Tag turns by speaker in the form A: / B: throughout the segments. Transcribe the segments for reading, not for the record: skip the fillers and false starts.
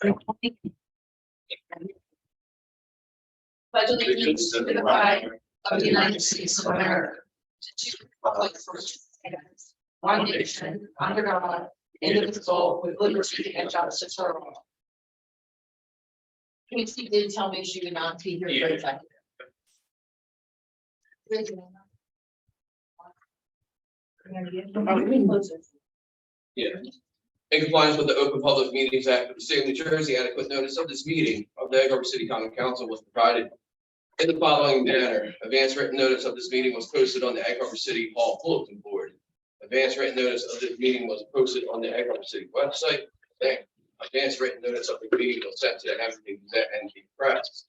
A: Pledge allegiance to the flag of the United States of America, to the republic for which it stands, one nation, under God, indivisible, with liberty and justice for all. Casey did tell me she would not be here for executive.
B: Yeah. In compliance with the Open Public Meetings Act of the State of New Jersey, adequate notice of this meeting of the Egg Harbor City Common Council was provided in the following manner. Advance written notice of this meeting was posted on the Egg Harbor City Hall bulletin board. Advance written notice of this meeting was posted on the Egg Harbor City website. Advance written notice of the meeting was sent to the Hamilton Gazette and the press.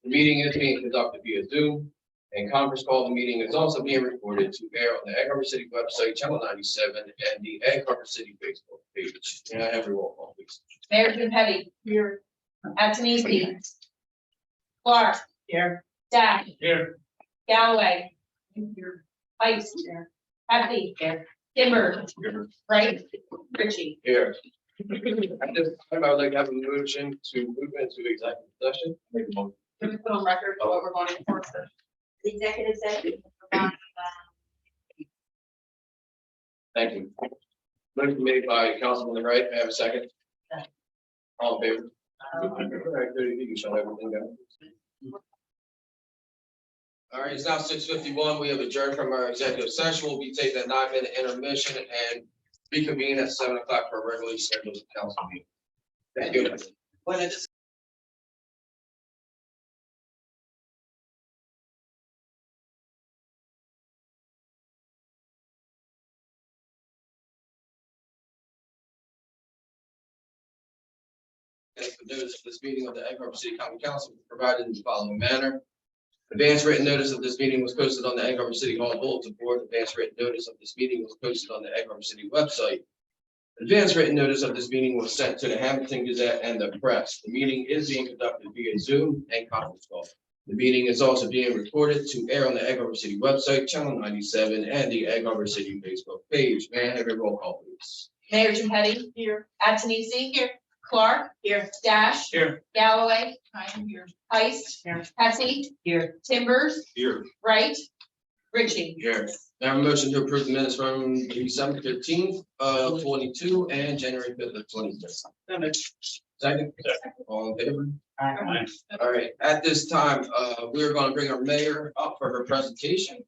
B: The meeting is being conducted via Zoom and conference call. The meeting is also being recorded to air on the Egg Harbor City website, Channel 97, and the Egg Harbor City Facebook page. Can I have your roll call, please?
A: Mayor Jim Petty. Here. Anthony. Clark. Here. Dash.
B: Here.
A: Galloway. Here. Heiss. Here. Hefty. Here. Timber. Right. Ritchie.
B: Here. At this time, I would like to have a motion to move into executive session. Make a motion.
A: Can we put on record what we're going for?
C: The executive session.
B: Thank you. Motion made by Councilman Wright. May I have a second? All in favor? All right, good. You can shut everything down. All right, it's now 6:51. We have adjourned from our executive session. We'll be taking a 9-minute intermission and reconvene at 7 o'clock for a regularly scheduled council meeting. Thank you. Notice of this meeting of the Egg Harbor City Common Council was provided in the following manner. Advance written notice of this meeting was posted on the Egg Harbor City Hall bulletin board. Advance written notice of this meeting was posted on the Egg Harbor City website. Advance written notice of this meeting was sent to the Hamilton Gazette and the press. The meeting is being conducted via Zoom and conference call. The meeting is also being recorded to air on the Egg Harbor City website, Channel 97, and the Egg Harbor City Facebook page. May I have a roll call, please?
A: Mayor Jim Petty. Here. Anthony. Here. Clark. Here. Dash.
B: Here.
A: Galloway. I'm here. Heiss. Here. Hefty. Here. Timbers.
B: Here.
A: Wright. Ritchie.
B: Here. I have a motion to approve the minutes from December 15th of 22 and January 5th of 23. Second. All in favor?
C: Aye.
B: All right, at this time, we're going to bring our mayor up for her presentation.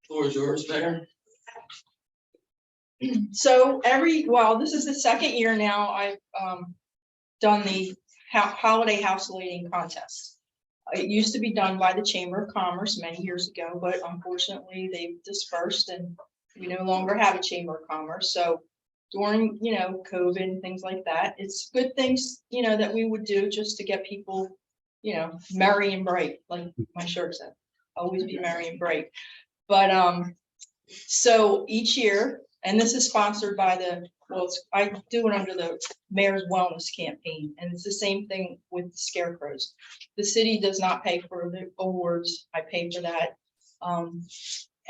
B: Floor is yours, Mayor.
D: So this is the second year now I've done the holiday house lighting contest. It used to be done by the Chamber of Commerce many years ago, but unfortunately they've dispersed and we no longer have a Chamber of Commerce. So during, COVID and things like that, it's good things, that we would do just to get people, merry and bright, like my shirt said, always be merry and bright. But so each year, and this is sponsored by I do it under the Mayor's Wellness Campaign, and it's the same thing with the scarecrows. The city does not pay for the awards, I pay for that.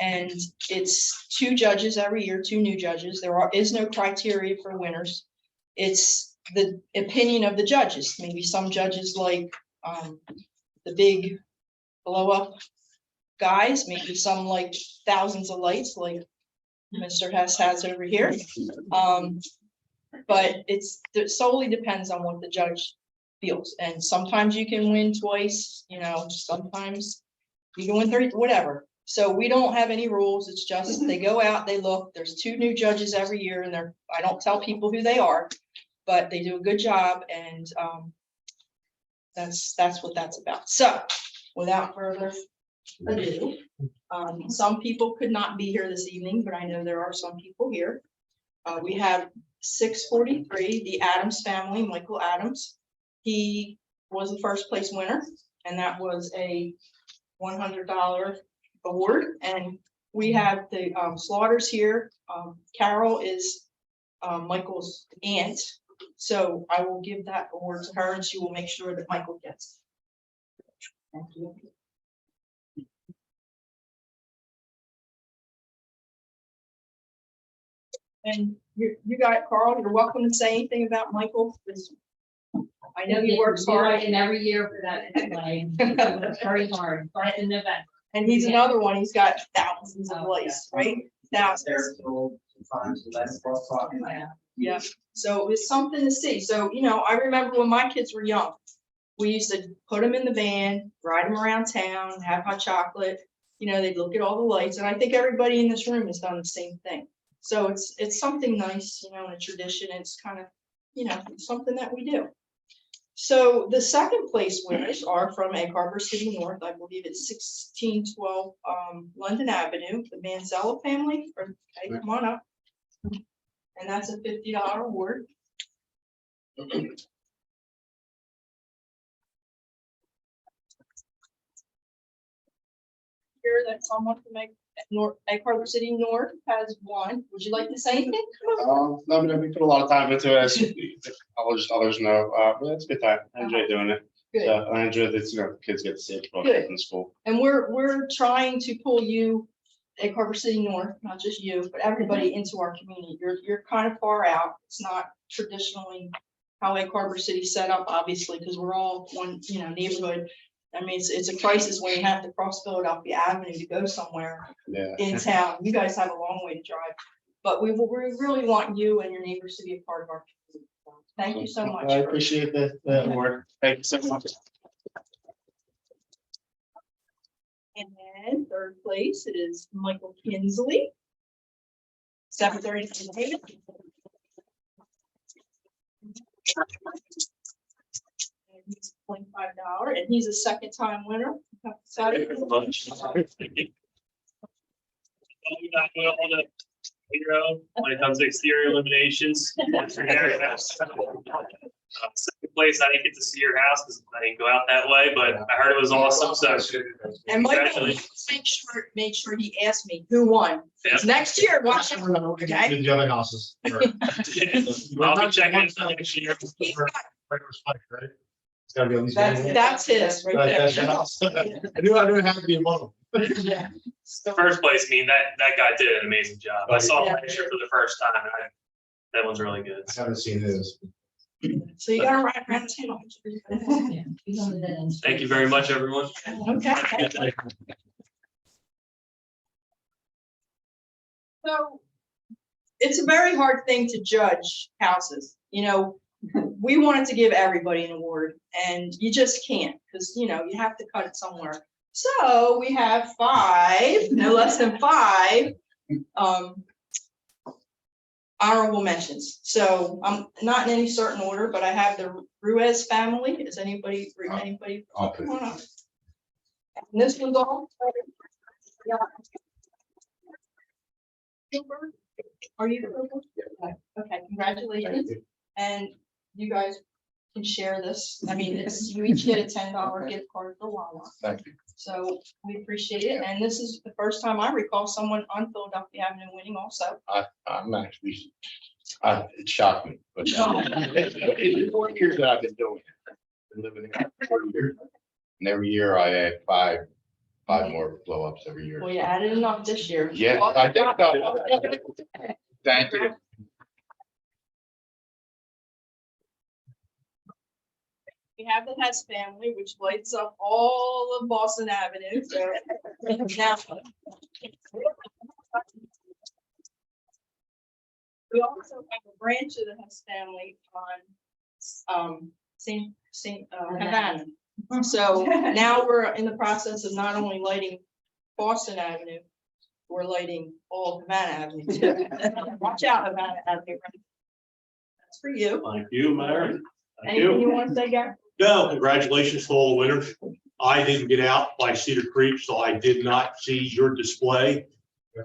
D: And it's 2 judges every year, 2 new judges. There is no criteria for winners. It's the opinion of the judges. Maybe some judges like the big blow up guys, maybe some like thousands of lights like Mr. Hess has over here. But it solely depends on what the judge feels. And sometimes you can win twice, sometimes you can win 30, whatever. So we don't have any rules. It's just they go out, they look. There's 2 new judges every year, and I don't tell people who they are, but they do a good job, and that's what that's about. So without further ado, some people could not be here this evening, but I know there are some people here. We have 643, the Adams family, Michael Adams. He was the first place winner, and that was a $100 award. And we have the Slaughters here. Carol is Michael's aunt, so I will give that award to her, and she will make sure that Michael gets it. Thank you. And you got it, Carl. You're welcome to say anything about Michael. I know he works
C: You're
D: hard,
C: writing every year for that display. It's very hard, starts in November.
D: and he's another one, he's got thousands of lights, right? Thousands. Yeah, so it was something to see. So, you know, I remember when my kids were young, we used to put them in the van, ride them around town, have hot chocolate. You know, they'd look at all the lights, and I think everybody in this room has done the same thing. So it's something nice, you know, and a tradition. It's kind of, you know, something that we do. So the second place winners are from Egg Harbor City North. I believe it's 1612 London Avenue, the Manzella family. Okay, come on up. And that's a $50 award. Here that someone from Egg Harbor City North has won. Would you like to say anything?
E: No, I mean, we put a lot of time into it, as others know, but it's a good time. I enjoy doing it.
D: Good.
E: I enjoy this, you know, the kids get to see it
D: Good.
E: in school.
D: And we're trying to pull you, Egg Harbor City North, not just you, but everybody into our community. You're kind of far out. It's not traditionally how Egg Harbor City's set up, obviously, because we're all one, you know, neighborhood. I mean, it's a crisis when you have to cross Philadelphia Avenue to go somewhere
E: Yeah.
D: in town. You guys have a long way to drive, but we really want you and your neighbors to be a part of our community. Thank you so much.
E: I appreciate the award. Thank you so much.
D: And then third place is Michael Kinsley. 7:30. And he's $25, and he's a second-time winner.
F: Thank you very much. Thank you. You're not well on the hero when it comes to exterior illuminations. Second place, I didn't get to see your house because I didn't go out that way, but I heard it was awesome. So
D: And Michael,
F: congratulations.
D: made sure he asked me who won.
F: Yep.
D: Next year, watch it. Okay.
E: The other houses.
F: I'll be checking it out next year.
D: He's got-
E: It's gotta be at least one.
D: That's his right
E: That's
D: there.
E: your house. I knew it had to be one of them.
D: Yeah.
F: First place, I mean, that guy did an amazing job. I saw
D: Yeah.
F: him last year for the first time. And that one's really good.
E: I haven't seen his.
D: So you gotta ride around town.
F: Thank you very much, everyone.
D: Okay. So it's a very hard thing to judge houses, you know, we wanted to give everybody an award and you just can't, because, you know, you have to cut it somewhere. So we have 5, no less than 5, honorable mentions. So I'm not in any certain order, but I have the Ruiz family. Is anybody?
E: I'll put it.
D: Come on up. And this one's all. Yeah. Cooper, are you Cooper? Okay, congratulations. And you guys can share this. I mean, it's, you each get a $10 gift card for Wawa.
E: Thank you.
D: So we appreciate it. And this is the first time I recall someone on Philadelphia Avenue winning also.
E: I'm actually, it shocked me, but it's 4 years that I've been doing it. Been living here for 4 years. And every year I add five more blow ups every year.
D: Well, you added enough this year.
E: Yeah, I think so. Thank you.
D: We have the Hess family, which lights up all of Boston Avenue, so now. We also have a branch of the Hess family on Saint Havana. So now we're in the process of not only lighting Boston Avenue, we're lighting all of Havana Avenue too. Watch out, Havana Avenue. That's for you.
G: Thank you, Mayor. Thank
D: Anything
G: you.
D: you want to say, Gary?
G: No, congratulations to all the winners. I didn't get out by Cedar Creek, so I did not see your display,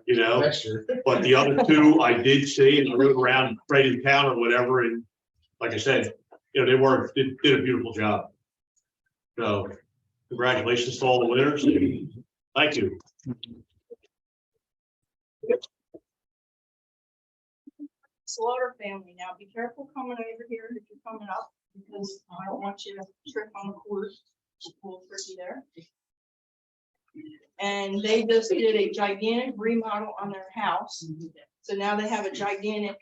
G: you know,
E: Next year.
G: but the other 2 I did see and I rode around right in town or whatever. And like I said, you know, they did a beautiful job. So congratulations to all the winners. Thank you.
D: Slaughter family, now be careful coming over here if you're coming up, because I don't want you to trip on the course. It's a little tricky there. And they just did a gigantic remodel on their house. So now they have a gigantic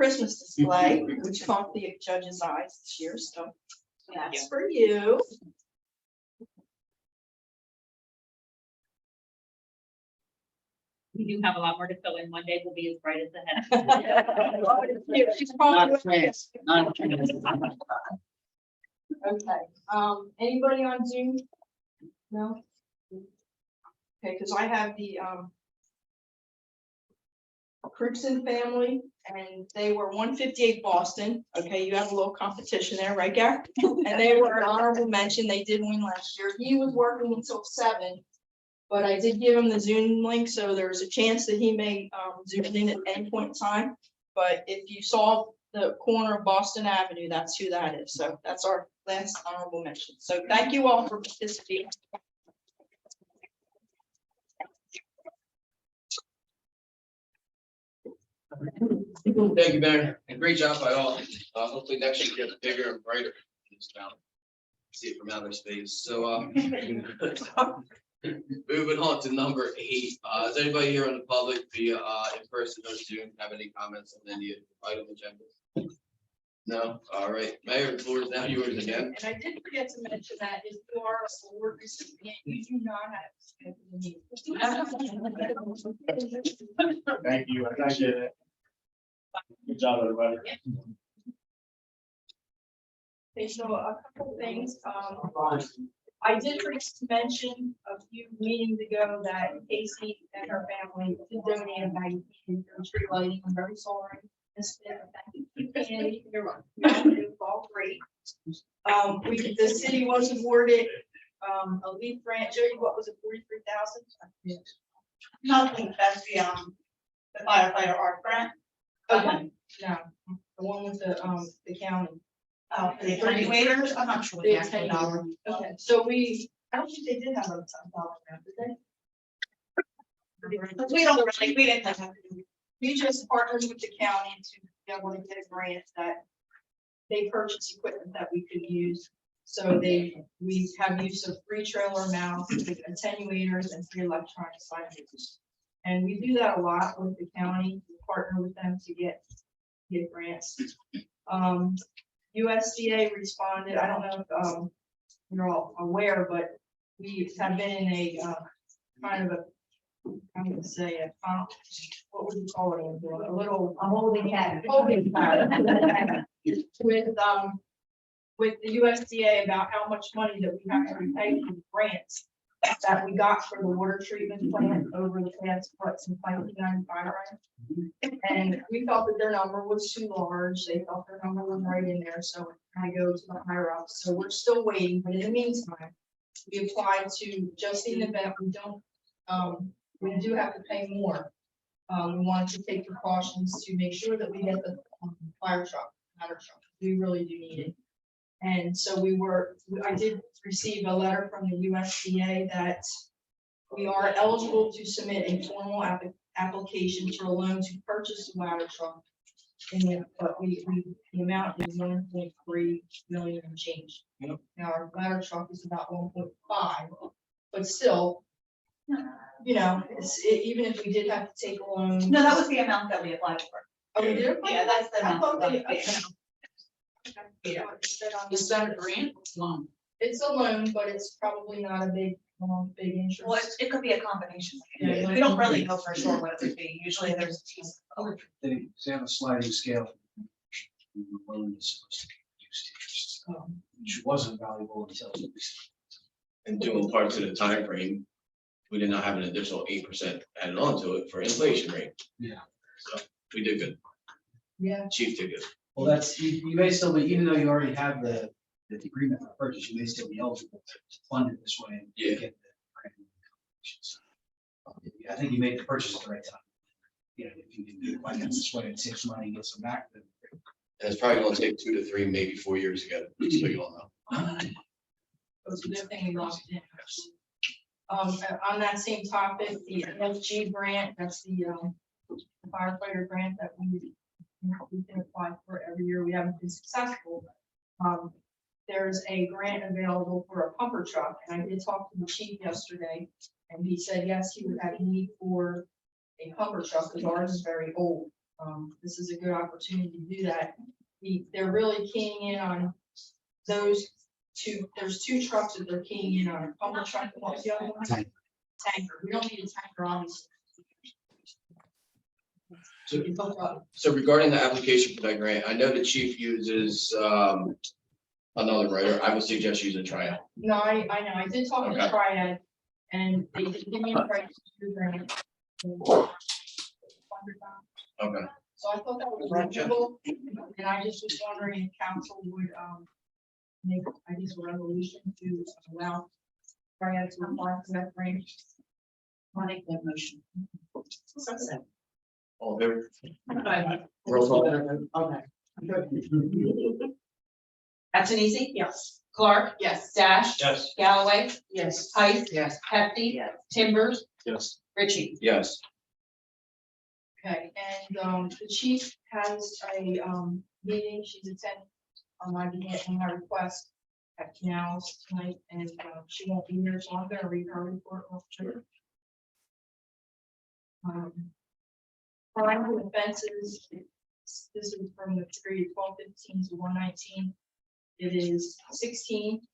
D: Christmas display, which caught the judge's eyes this year, so that's for you.
C: We do have a lot more to fill in. One day will be as bright as the head.
D: She's probably-
H: Not France, not France.
D: Okay, anybody on Zoom? No? Okay, because I have the, Cribson family, and they were 158 Boston. Okay, you have a little competition there, right, Gary? And they were an honorable mention. They did win last year. He was working until 7. But I did give him the Zoom link, so there's a chance that he may, zoom in at any point in time. But if you saw the corner of Boston Avenue, that's who that is. So that's our last honorable mention. So thank you all for participating.
B: Thank you, Mayor, and great job by all. Hopefully next year gets bigger and brighter in this town. See it from outer space, so, moving on to number 8, does anybody here on the public via, in person or Zoom have any comments on any item agenda? No, all right, Mayor, the floor is now yours again.
D: And I did forget to mention that if you are a award recipient, you do not have to schedule a meeting.
G: Thank you, I appreciate it. Good job, everybody.
D: Okay, so a couple things, I did mention a few meetings ago that Casey and her family did donate a bag for tree lighting. I'm very sorry. It's been a thank you. And you're right. It's all great. The city was awarded, a leaf grant. Jody, what was it, 43,000?
I: Nothing, that's the firefighter art grant.
D: Okay, no, the one with the county.
I: For the attenuators, I'm not sure what the actual dollar.
D: Okay, so I don't think they did have a dollar amount, did they?
I: We don't really, we didn't have to do.
D: We just partnered with the county to be able to get a grant that they purchase equipment that we could use. So we have use of 3 trailer mounts, with attenuators and 3 electronic signage. And we do that a lot with the county, we partner with them to get grants. USDA responded, I don't know if you're all aware, but we have been in a kind of a, I'm gonna say a, what would you call it? A little.
C: A holding pattern.
D: Holding pattern. With the USDA about how much money that we have to repay for the grants that we got for the water treatment plant over the past, since 1995, right? And we felt that their number was too large. They felt their number was right in there, so I go to the higher ups. So we're still waiting, but in the meantime, we applied to just in the event we don't, we do have to pay more. We wanted to take precautions to make sure that we get the fire truck, ladder truck. We really do need it. And so I did receive a letter from the USDA that we are eligible to submit a formal application for a loan to purchase the ladder truck. But the amount is 1.3 million and change.
B: Yep.
D: Now our ladder truck is about 1.5, but still, you know, even if we did have to take a loan.
I: No, that was the amount that we applied for.
D: Oh, we did?
I: Yeah, that's the
D: I thought
I: amount.
D: they-
I: Yeah.
H: Is that a grant? Loan.
D: It's a loan, but it's probably not a big interest.
I: Well, it could be a combination.
D: Yeah.
I: We don't really know for sure what it would be. Usually there's a piece.
H: They have a sliding scale. Loan is supposed to be reduced interest, which wasn't valuable until.
B: And doing parts of the time frame, we did not have an additional 8% added on to it for inflation rate.
H: Yeah.
B: So we did good.
D: Yeah.
B: Chief did good.
H: Well, that's, you may still be, even though you already have the agreement for purchase, you may still be eligible to fund it this way. And
B: Yeah.
H: get the grant. I think you made the purchase at the right time. You know, if you can do it finance this way, it saves money, and gets them back. Then
B: And it's probably gonna take 2 to 3, maybe 4 years to get it, just so you all know.
D: It's a good thing we lost it. On that same topic, the FG grant, that's the firefighter grant that we can apply for every year. We haven't been successful. There's a grant available for a pumper truck, and I did talk to the chief yesterday, and he said, yes, he would have need for a pumper truck, because ours is very old. This is a good opportunity to do that. They're really keying in on those two, there's two trucks that they're keying in on, a pumper truck, and what's the other one? Tanker. We don't need a tanker, obviously. We can talk about-
B: So regarding the application for that grant, I know the chief uses, another writer. I would suggest using Triumph.
D: No, I know, I did talk to
B: Okay.
D: Triad, and they did give me a price to do grant.
B: Okay.
D: So I thought that was reasonable, and I just was wondering if council would, make, I guess, a resolution to allow Triad to apply for that grant.
C: I'll make that motion.
B: All in favor? Roll call.
A: That's an easy?
D: Yes.
A: Clark? Yes. Dash?
F: Yes.
A: Galloway?
D: Yes.
A: Height?
D: Yes.
A: Hefty?
C: Yes.
A: Timbers?
F: Yes.
A: Richie?
B: Yes.
D: Okay, and, the chief has a, meeting, she's attending on my behalf, on my request at Canals tonight, and, she won't be here, so I'm gonna read her report. Sure. Crime and offenses, this is from the period 12/15 to 1/19. It is 16.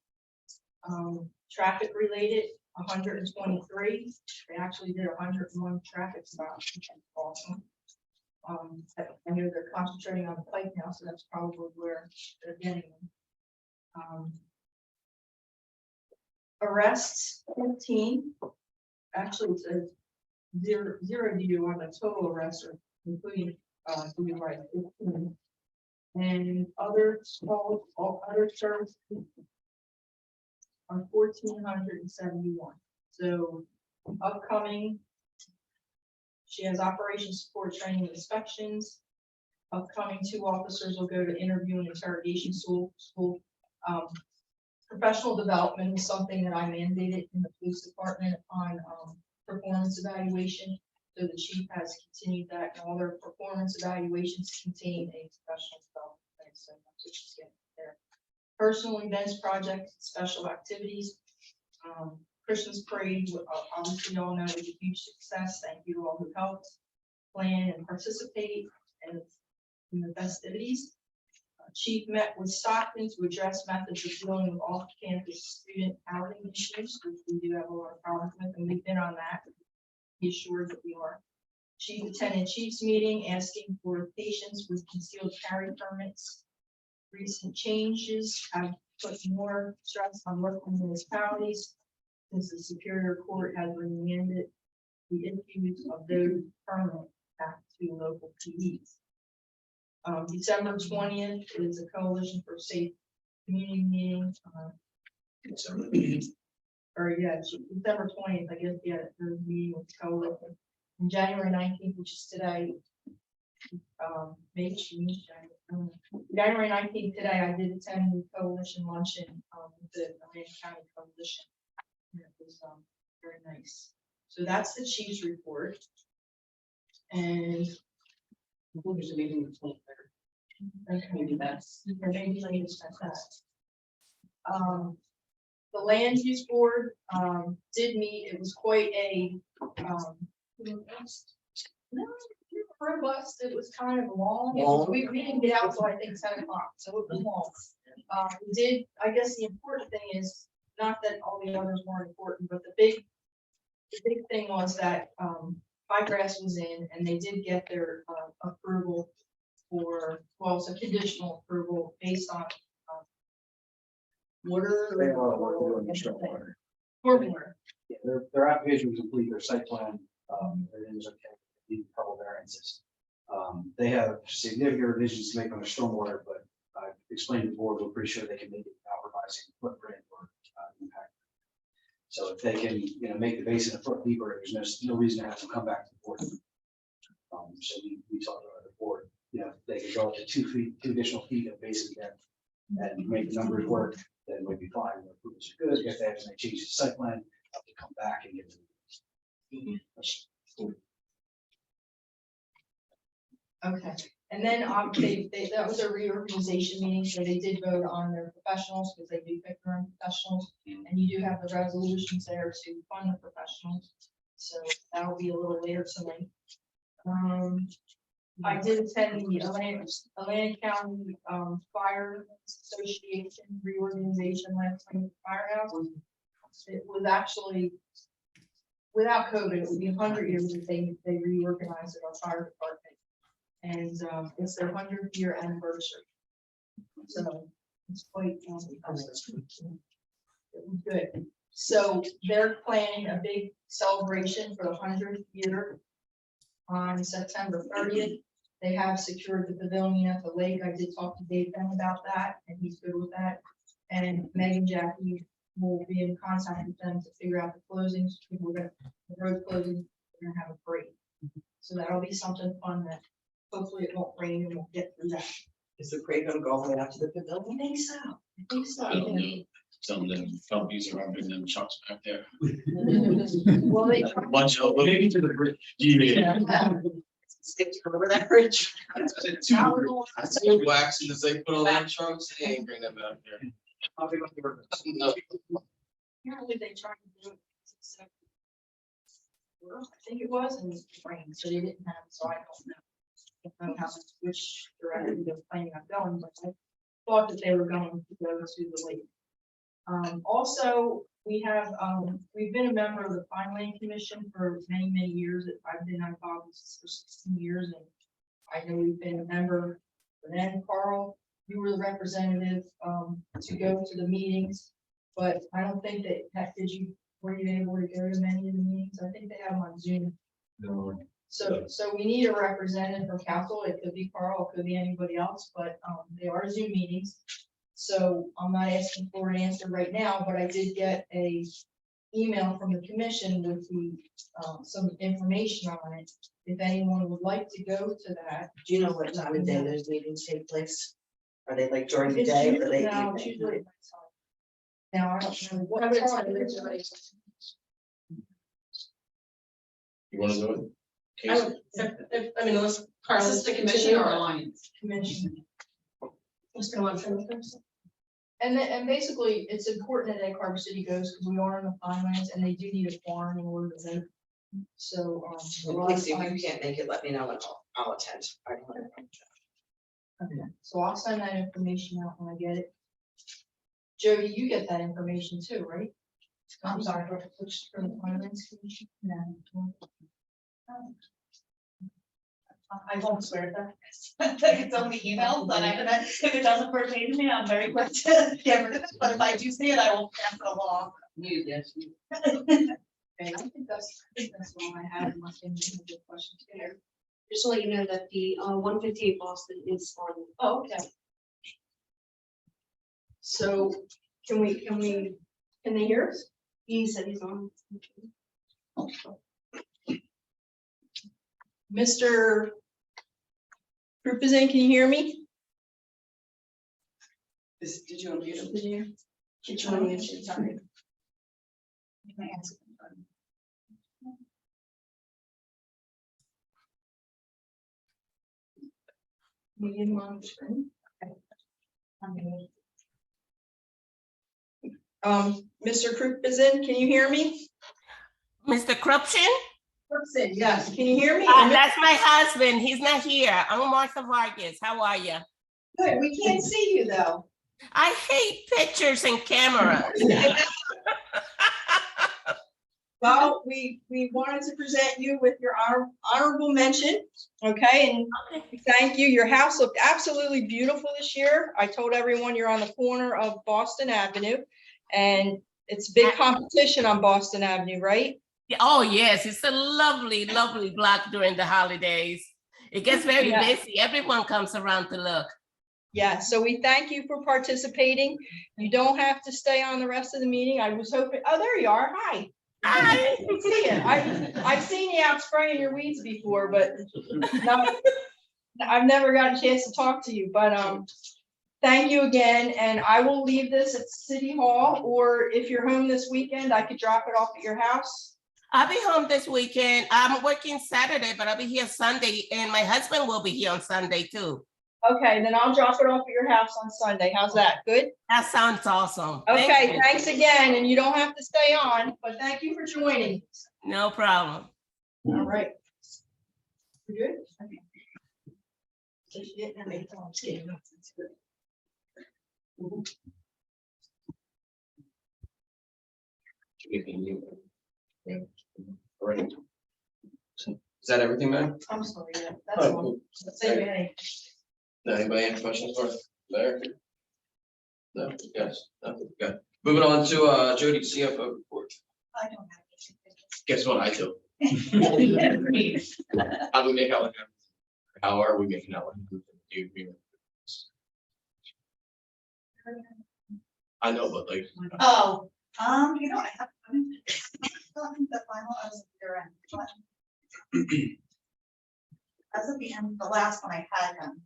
D: Traffic related, 123. They actually did 101 traffic stops, which is awesome. I know they're concentrating on the Pike now, so that's probably where they're getting them. Arrests, 15. Actually, it says zero DUI on the total arrests, or including, DUI, 15. And other small, all other services are 1,471. So upcoming, she has operation support training and inspections. Upcoming, 2 officers will go to interview and interrogation school. Professional development is something that I mandated in the police department on performance evaluation. So the chief has continued that, and all their performance evaluations contain a professional development. So that's what she's getting there. Personal events, projects, special activities. Christmas parade, obviously you all know, was a huge success. Thank you to all who helped plan and participate in the festivities. Chief met with Stockton to address methods of dealing with off-campus student housing issues, which we do have a lot of problems with, and we've been on that. Be assured that we are. Chief attended chief's meeting, asking for patients with concealed carry permits. Recent changes have put more stress on local municipalities, since the Superior Court has remanded the issues of those permits back to local PDs. December 20th is a Coalition for Safe Community meeting. Or yeah, December 20th, I guess, yeah, there's a meeting with the Coalition. And January 19th, which is today. Maybe she means January 19th today, I did attend the Coalition luncheon, with the Atlantic County Coalition. And it was, very nice. So that's the chief's report. And
A: There's a meeting with 23rd.
D: maybe that's, or maybe I just got that. The land use board, did meet, it was quite a, robust, it was kind of long, we didn't get out till I think 10 o'clock, so it was long. We did, I guess the important thing is, not that all the others weren't important, but the big thing was that, Firegrass was in, and they did get their, approval for, well, it's a conditional approval based on, water.
H: They are working on their stormwater.
D: Formula.
H: Yeah, their application was complete, their site plan, everything was okay, need a couple variances. They have significant revisions to make on their stormwater, but I explained to the board, we're pretty sure they can make it without revising footprint or impact. So if they can, make the basin a foot deeper, there's no reason to have them come back to the board. So we talked about the board, they could go up to 2 feet, 2 additional feet of basin depth and make the numbers work, then we'd be fine. The approvals are good. If they have to make changes to site plan, have to come back and get them.
D: Okay, and then, that was a reorganization meeting, so they did vote on their professionals, because they do pick their own professionals. And you do have the resolutions there to fund the professionals, so that will be a little later tonight. I did attend the Atlantic County Fire Association reorganization last time at the firehouse. It was actually, without COVID, it would be 100 years that they reorganized our fire department. And it's their 100th-year anniversary. So it's quite, it was good. So they're planning a big celebration for the 100th year on September 30th. They have secured the pavilion at the lake. I did talk to Dave Ben about that, and he's good with that. And Meg and Jackie will be in contact with them to figure out the closings. We're gonna, the road closing, we're gonna have a parade. So that'll be something fun that hopefully it won't rain and we'll get through that.
A: Is the parade gonna go all the way out to the pavilion?
D: I think so. I think so.
F: I don't know. Some of them companies are bringing them trucks back there.
D: Well, they.
F: Bunch of them.
G: Maybe to the bridge. Yeah.
A: Over that bridge.
B: Two waxes as they put on that trunks, they ain't bring them out there. No.
D: Apparently they tried to do it. I think it was in spring, so they didn't have, so I don't know how, which direction they're planning on going, but I thought that they were going to go to the lake. Also, we have, we've been a member of the Fine Land Commission for many, many years. I've been on Bob's for 16 years, and I know we've been a member. But then Carl, you were the representative, to go to the meetings, but I don't think that were you able to go to many of the meetings? I think they have them on Zoom.
G: No.
D: So we need a representative from council. It could be Carl, it could be anybody else, but they are Zoom meetings. So I'm not asking for an answer right now, but I did get a email from the commission with the some information on it. If anyone would like to go to that.
A: Do you know what time of day those meetings take place? Are they like during the
D: It's
A: day or
D: usually-
A: late
D: no, it's
A: evening?
D: usually at nighttime. Now, I don't know what time it is.
E: You wanna do it?
A: I
E: Casey?
A: mean, unless Carl is the commission or alliance.
D: Commission.
A: What's going on from the first?
D: And basically, it's important that Carver City goes because we are in the Finelands and they do need a forum in order to vote. So, a lot of
A: If you
D: times-
A: can't make it, let me know and I'll attend. I don't have a problem.
D: Okay, so I'll send that information out when I get it. Jody, you get that information too, right? I'm sorry, which from the Finance Commission? No.
I: I won't swear that. It's only email, but if it doesn't pertain to me, I'm very quick to get rid of it, but if I do see it, I will pass it along.
C: Yes.
D: Okay, I think that's all I have, unless any other questions there.
J: Just to let you know that the 158 Boston is on.
D: Oh, okay. So can they hear us?
J: He said he's on.
D: Mr. Krupazin, can you hear me?
A: Did you unmute him?
D: Did you?
J: She's joining us. She's sorry.
D: Medium on the screen. Mr. Krupazin, can you hear me?
K: Mr. Corruption?
D: Krupazin, yes, can you hear me?
K: That's my husband. He's not here. I'm Martha Vargas. How are you?
D: Good, we can't see you though.
K: I hate pictures and cameras.
D: Well, we wanted to present you with your honorable mention, okay? And we thank you. Your house looked absolutely beautiful this year. I told everyone you're on the corner of Boston Avenue, and it's big competition on Boston Avenue, right?
K: Oh, yes. It's a lovely, lovely block during the holidays. It gets very
D: Yeah.
K: busy. Everyone comes around to look.
D: Yeah, so we thank you for participating. You don't have to stay on the rest of the meeting. I was hoping, oh, there you are. Hi.
K: Hi.
D: See you. I've seen you out spraying your weeds before, but I've never got a chance to talk to you, but thank you again, and I will leave this at City Hall, or if you're home this weekend, I could drop it off at your house.
K: I'll be home this weekend. I'm working Saturday, but I'll be here Sunday, and my husband will be here on Sunday too.
D: Okay, then I'll drop it off at your house on Sunday. How's that? Good?
K: That sounds awesome. Thank
D: Okay,
K: you.
D: thanks again, and you don't have to stay on, but thank you for joining.
K: No problem.
D: All right. You good? Okay.
B: Alright. Is that everything, man?
D: I'm sorry, yeah, that's
B: Alright,
D: all.
B: cool.
D: Say Manny.
B: Anybody have questions for Larry? No, yes, no, okay. Moving on to Jody, CFO report.
I: I don't have
B: Guess what I do?
I: anything.
B: How do we make out like? How are we making out? Like the agreement? I know, but like,
I: Oh, you know, I have, the final as of year end. but As of the end, the last one I had done.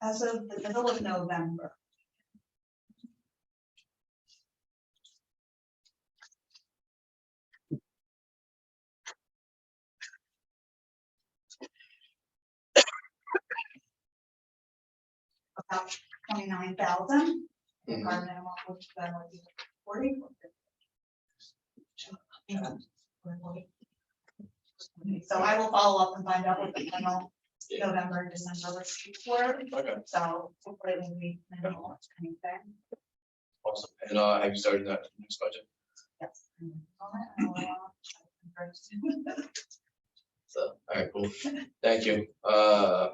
I: As of the middle of November. About 29,000.
B: Mhm.
I: Our minimum would then would be 40. So I will follow up and find out what the final November, December receipts were.
B: okay,
I: So hopefully it will be minimal, if anything.
B: awesome. And have you started that next budget?
I: Yes.
B: So, all right, cool. Thank you.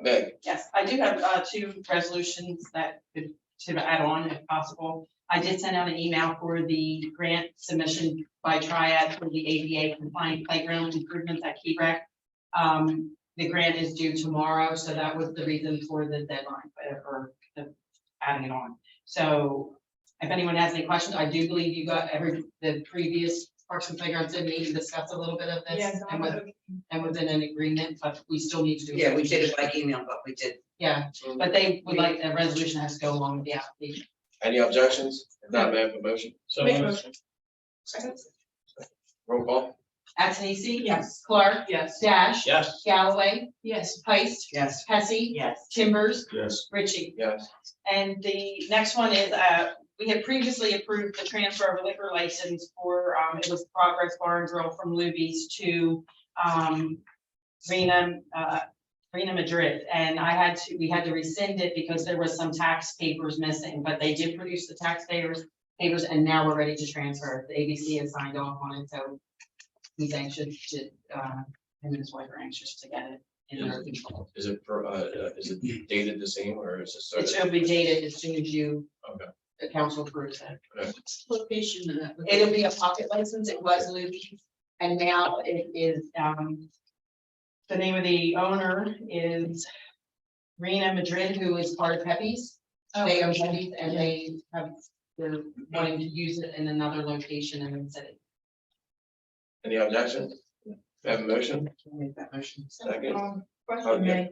B: Meg,
L: Yes, I do have two resolutions that could to add on if possible. I did send out an email for the grant submission by Triad for the ADA compliant playground improvements at Key Rec. The grant is due tomorrow, so that was the reason for the deadline for the adding it on. So if anyone has any questions, I do believe you got the previous Parks and Playgrounds did meet and discuss a little bit of this
D: Yeah,
L: and within an agreement, but we still need to do.
M: Yeah, we did it by email, but we did.
L: Yeah, but they would like, the resolution has to go along with the application.
B: any objections? If not, may I have a motion?
F: So
D: Make a
F: moved.
D: motion.
B: Roll call?
L: Antonisi?
D: Yes.
L: Clark?
D: Yes.
L: Dash?
F: Yes.
L: Galloway?
D: Yes.
L: Heist?
M: Yes.
L: Hesse?
M: Yes.
L: Timbers?
F: Yes.
L: Ritchie?
B: Yes.
L: And the next one is, we had previously approved the transfer of a liquor license for, it was Progress Bar and Grill from Luby's to, Rena Madrid. And we had to rescind it because there was some tax papers missing, but they did produce the taxpayers papers and now we're ready to transfer. The ABC has signed off on it, so he's anxious to, him and his wife are anxious to get it in their control.
B: Is it dated the same or is it
L: It
B: started?
L: should be dated as soon as you,
B: Okay.
L: the council approves it.
D: Location of that.
L: It'll be a pocket license. It was Luby's. And now it is, the name of the owner is Rena Madrid, who is part of Pepe's. They own Pepe's and they're wanting to use it in another location in the city.
B: Any objections? May I have a motion?
M: Make that motion.
B: Second?
D: Question,
B: Okay.
D: Meg,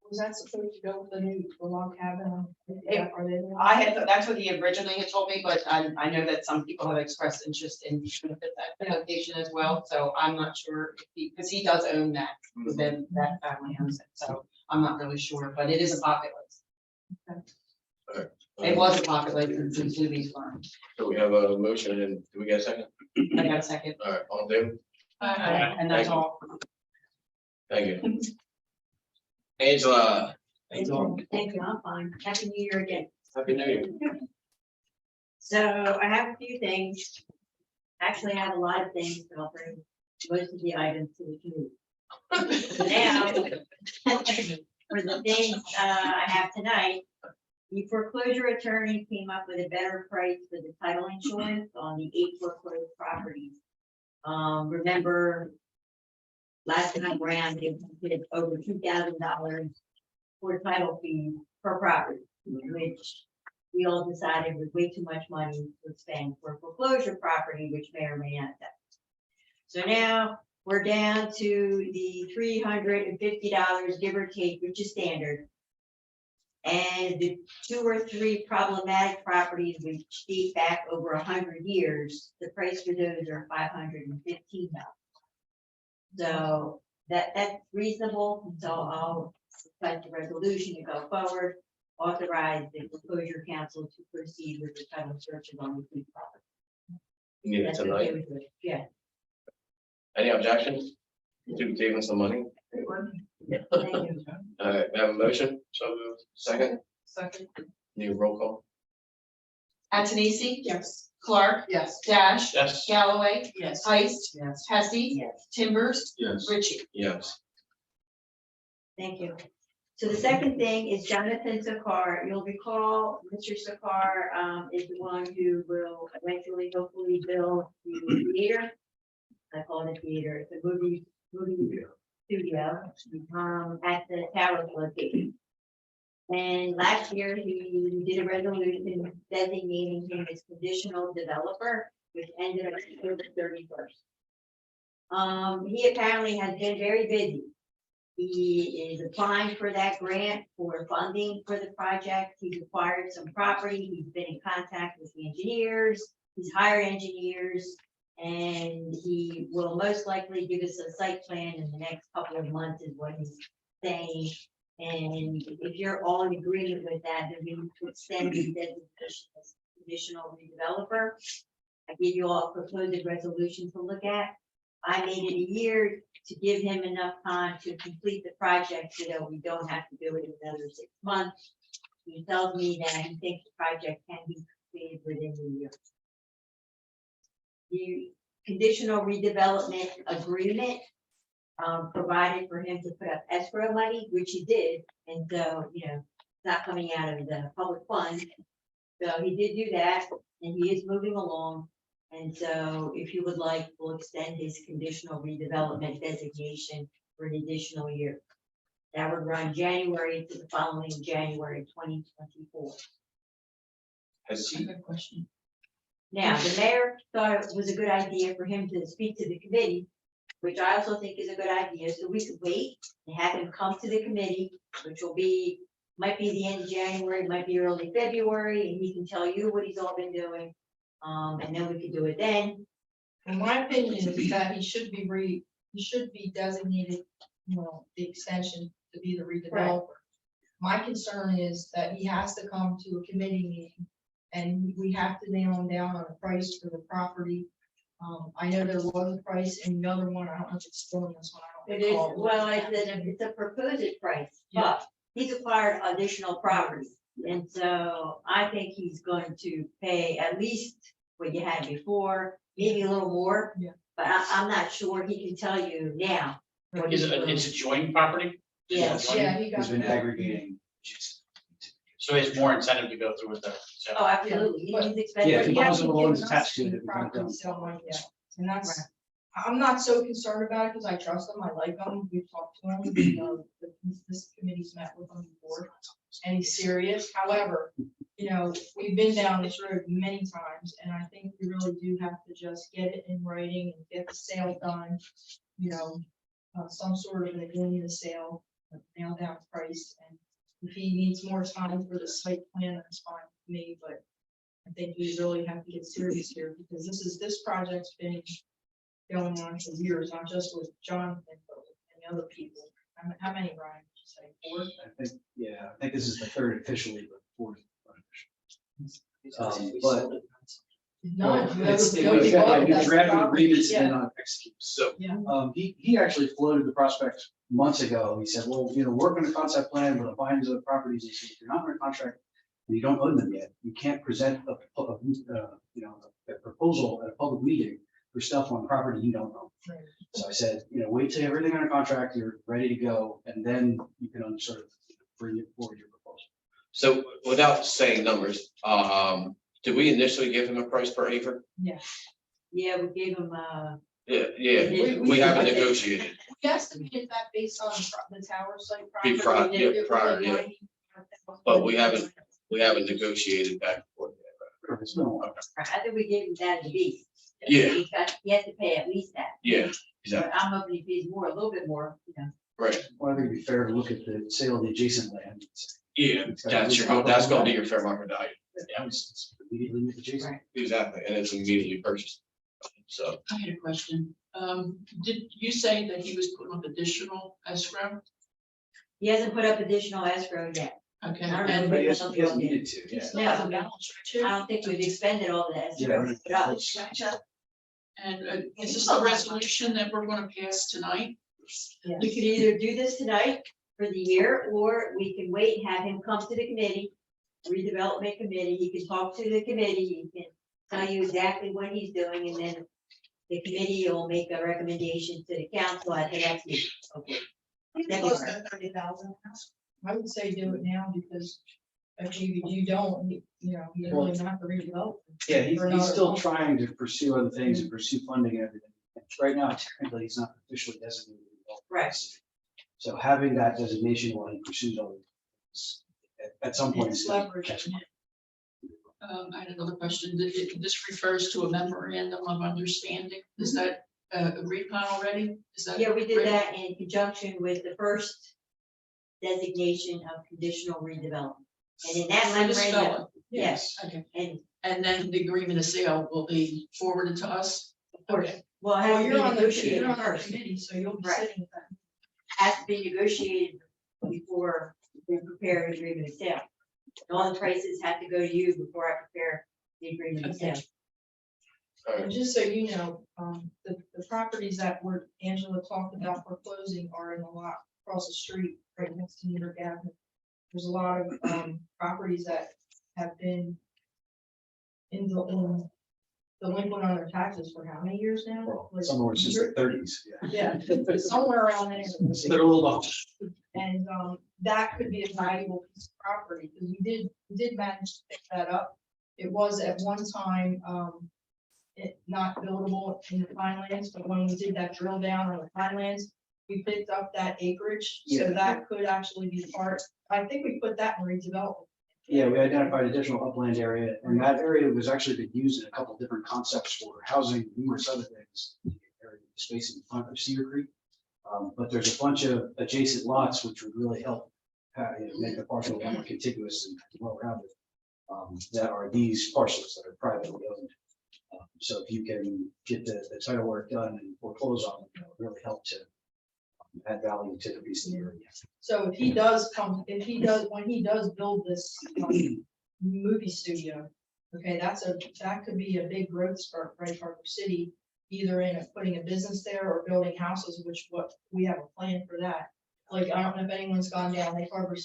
D: was that supposed to go with the new log cabin? Are they?
L: I had, that's what he originally had told me, but I know that some people have expressed interest in that location as well, so I'm not sure if because he does own that, then that family owns it, so I'm not really sure, but it is a pocket list. It was a pocket list since Luby's farm.
B: So we have a motion and do we get a second?
L: I got a second,
B: All right, all in favor?
L: and that's all.
B: Thank you. Angela,
J: Thank you, I'm fine. Happy New Year again.
B: happy new year.
J: So I have a few things. Actually, I have a lot of things, but I'll bring most of the items to the committee. Now, for the things I have tonight, the foreclosure attorney came up with a better price for the title insurance on the 8 foreclosed properties. Remember, last time around, they did over $2,000 for title fees per property, which we all decided was way too much money to spend for a foreclosure property, which may or may not happen. So now we're down to the $350, give or take, which is standard. And the 2 or 3 problematic properties which date back over 100 years, the price for those are $515. So that's reasonable, so I'll set the resolution to go forward. authorize the foreclosure council to proceed with the title searches on the food property.
B: You need it
J: That's okay
B: tonight.
J: with it, yeah.
B: Any objections? To saving some money?
J: Thank you.
B: We have a motion, so moved. Second,
A: Second.
B: need a roll call?
A: Antonisi?
D: Yes.
A: Clark?
L: Yes.
A: Dash?
B: Yes.
A: Galloway?
L: Yes.
A: Heist?
L: Yes.
A: Hesse?
J: Yes.
A: Timbers?
G: Yes.
A: Ritchie?
B: Yes.
J: Thank you. So the second thing is Jonathan Sakar. You'll recall, Mr. Sakar is the one who will eventually hopefully build the theater. I call it a theater, it's a movie studio at the Towers location. And last year, he did a resolution designating him as conditional developer, which ended on October 31st. He apparently has been very busy. He is applying for that grant for funding for the project. He's acquired some property. He's been in contact with the engineers. He's hired engineers. And he will most likely give us a site plan in the next couple of months is what he's saying. And if you're all in agreement with that, then we need to extend the designation as conditional redeveloper. I give you all a proposed resolution to look at. I made it a year to give him enough time to complete the project so that we don't have to do it in another 6 months. He tells me that he thinks the project can be completed within a year. The conditional redevelopment agreement provided for him to put up escrow money, which he did, and so, you know, it's not coming out of the public fund. So he did do that, and he is moving along. And so if you would like, we'll extend his conditional redevelopment designation for an additional year. That would run January to the following January 2024.
B: Has he,
A: question.
J: Now, the mayor thought it was a good idea for him to speak to the committee, which I also think is a good idea, so we could wait and have him come to the committee, which will be, might be the end of January, might be early February, and he can tell you what he's all been doing. And then we could do it then.
D: In my opinion, is that he should be designated, you know, the extension to be the redeveloper. My concern is that he has to come to a committee meeting and we have to nail him down on a price for the property. I know there was a price in the other one, I don't know if it's still in this one, I
J: It
D: don't
J: is,
D: recall.
J: well, it's a proposed price, but he's acquired additional property. And so I think he's going to pay at least what you had before, maybe a little more.
D: Yeah.
J: But I'm not sure he can tell you now. what
F: Is
J: he's
F: it,
J: doing.
F: it's a joint property?
J: Yes.
D: Yeah, he got.
H: He's been aggregating.
F: So it's more incentive to go through with that. So
J: Oh, absolutely.
D: But-
J: He's expecting.
H: Yeah, if he
D: Yeah,
H: comes
D: he
H: with loans
D: gives us
H: attached to it,
D: the
H: we can
D: property
H: go.
D: sale money, yeah. And that's, I'm not so concerned about it because I trust him, I like him, we've talked to him, you know, this committee's met with him before. And he's serious, however, you know, we've been down this road many times, and I think we really do have to just get it in writing and get the sale done. You know, some sort of an agreement of sale, nail down price, and if he needs more time for the site plan, that's fine with me, but I think we really have to get serious here, because this project's been going on for years, not just with Jonathan, but with many other people. How many, Ryan, did you say, 4?
H: I think, yeah, I think this is the third officially, but fourth. But
D: None.
H: it's,
D: You have to
H: we've
D: go
H: got
D: with
H: new
D: that
H: draft
D: property,
H: agreements
D: yeah.
H: and not execute.
B: so,
H: He actually floated the prospect months ago. He said, well, you know, work on a concept plan, we're gonna find these other properties. He said, if you're not under contract and you don't own them yet, you can't present a proposal at a public meeting for stuff on property you don't own.
D: Right.
H: So I said, you know, wait till you have everything under contract, you're ready to go, and then you can sort of bring it forward your proposal.
B: so without saying numbers, did we initially give him a price per acre?
J: Yeah, we gave him,
B: Yeah, we haven't negotiated.
D: We estimated that based on the tower site.
B: Be
D: property,
B: prior,
D: and
B: yeah,
D: it was
B: prior,
D: like
B: yeah.
D: 90,000.
B: But we haven't negotiated back and forth.
H: It's been a while.
J: I think we gave him that at least.
B: Yeah.
J: He has to pay at least that.
B: Yeah,
J: But
B: exactly,
J: I'm hoping he pays more, a little bit more, you know.
B: right,
H: Well, I think it'd be fair to look at the sale of the adjacent land. and say,
B: yeah, that's gonna be your fair market value,
H: Yeah, it's immediately adjacent.
B: exactly, and it's immediately purchased. So,
A: I had a question. Did you say that he was putting up additional escrow?
J: He hasn't put up additional escrow yet.
A: Okay.
J: I don't know.
A: And
H: But he hasn't needed to, yeah.
A: still has a balance, right,
J: I don't think we've expended all that.
H: Yeah.
A: Gotcha. And is this the resolution that we're gonna pass tonight?
J: We could either do this tonight for the year, or we can wait and have him come to the committee, redevelopment committee, he can talk to the committee, he can tell you exactly what he's doing, and then the committee will make a recommendation to the council at the next meeting. Okay.
A: Close to 30,000.
D: I would say do it now because if you don't, you know, you don't even have to redevelop.
H: Yeah,
D: For
H: he's
D: another
H: still
D: month.
H: trying to pursue other things and pursue funding and everything. And right now, technically, he's not officially designated.
J: Right.
H: So having that designation while he pursues other things, at some point.
D: It's leverage.
A: I had another question. This refers to a memorandum of understanding. Is that agreed upon already? Is that?
J: Yeah, we did
A: ready?
J: that in conjunction with the first designation of conditional redevelopment. And in that
A: For this
J: memorandum,
A: fellow?
J: yes,
A: Okay.
J: and
A: And then the agreement of sale will be forwarded to us? Okay.
J: well, it has
D: Well,
J: to
D: you're
J: be
D: on the,
J: negotiated
D: you're on our
J: first.
D: committee, so you'll be
J: Right.
D: sitting with them.
J: Has to be negotiated before we prepare an agreement of sale. All the prices have to go to you before I prepare the agreement of sale.
B: All
D: And
B: right.
D: just so you know, the properties that were Angela talked about foreclosing are in the lot across the street, right next to New York Avenue. There's a lot of, properties that have been in delinquent on their taxes for how many years now?
H: Well,
D: Like,
H: somewhere since the thirties, yeah.
D: Yeah, somewhere around there.
H: They're a little off.
D: And that could be a valuable piece of property, because we did manage to pick that up. It was at one time, it not buildable in the Pinelands, but when we did that drill down on the Pinelands, we picked up that acreage, so
H: Yeah.
D: that could actually be part, I think we put that in redevelopment.
H: Yeah, we identified additional upland area, and that area was actually been used in a couple different concepts for housing, numerous other things. Space in front of Cedar Creek. But there's a bunch of adjacent lots which would really help make the parcel more contiguous and well rounded. That are these parcels that are privately owned. So if you can get the title work done and foreclose on them, it'll really help to add value to the piece of the area.
D: So if he does, when he does build this movie studio, okay, that could be a big growth spurt for Egg Harbor City, either in putting a business there or building houses, which we have a plan for that. Like, I don't know if anyone's gone down Egg Harbor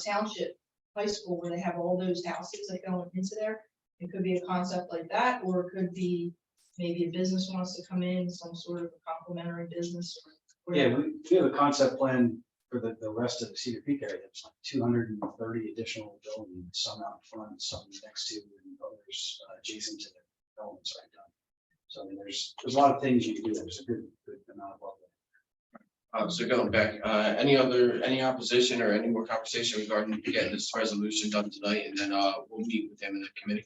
D: Township High School where they have all those houses that go into there. It could be a concept like that, or it could be maybe a business wants to come in, some sort of a complementary business or
H: Yeah,
D: whatever.
H: we have a concept plan for the rest of the Cedar Peak area. It's like 230 additional buildings, some out front, some next to, and others adjacent to the developments right now. So I mean, there's a lot of things you can do. There's a good amount of.
B: So going back, any opposition or any more conversation regarding getting this resolution done tonight, and then we'll meet with them in the committee.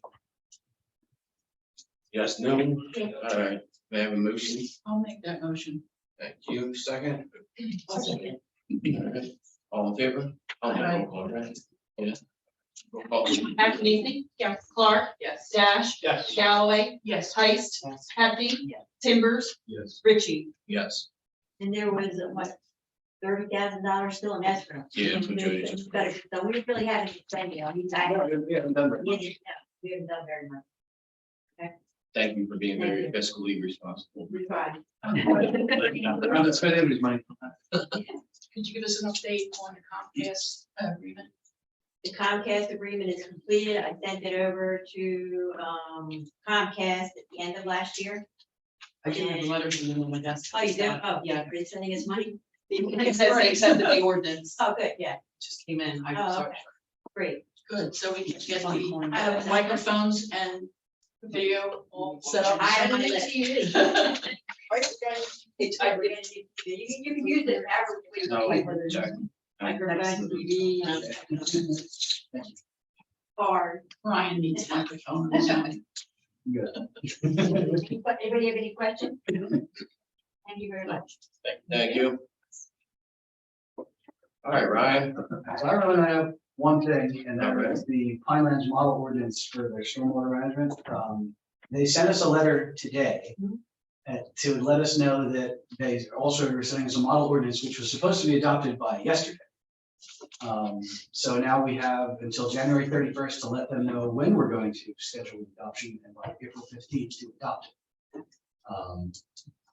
B: Yes, no, all right, may I have a motion?
A: I'll make that motion.
B: Thank you, second.
A: I'll second.
B: All right. All in favor?
A: Aye.
B: All right. Yeah. Roll call.
I: Anthony? Yes. Clark?
A: Yes.
I: Dash?
G: Yes.
I: Galloway?
A: Yes.
I: Heist?
H: Yes.
I: Hefty? Timbers?
G: Yes.
I: Richie?
B: Yes.
J: And there was, what, $30,000 still in escrow?
B: Yeah, that's what Jody
J: It's better, so we really haven't spent, you know, he's.
H: We haven't done very much.
J: We haven't done very much.
B: Thank you for being very fiscally responsible.
J: We tried.
H: Around the spend everybody's money.
A: Could you give us an update on the Comcast agreement?
J: The Comcast agreement is completed. I sent it over to Comcast at the end of last year.
L: I do have letters from them on my desk.
J: Oh, you do? Oh, yeah, they're sending us money?
L: It says they accepted the ordinance,
J: Oh, good, yeah,
L: just came in. I
J: Oh,
L: sorry.
J: okay. Great.
A: Good, so we can get
J: Fun.
A: the microphones and video all set up.
J: I have a new TV.
A: It's,
J: You can use it
B: No,
J: however.
B: check.
J: Microphone, TV, card.
A: Ryan needs a microphone.
H: Good.
J: Anybody have any questions? Thank you very much.
B: Thank you. All right, Ryan.
H: So I really have one thing, and that is the Pinelands model ordinance for their stormwater management. They sent us a letter today to let us know that they also were sending us a model ordinance, which was supposed to be adopted by yesterday. So now we have until January 31st to let them know when we're going to schedule the adoption and by April 15th to adopt.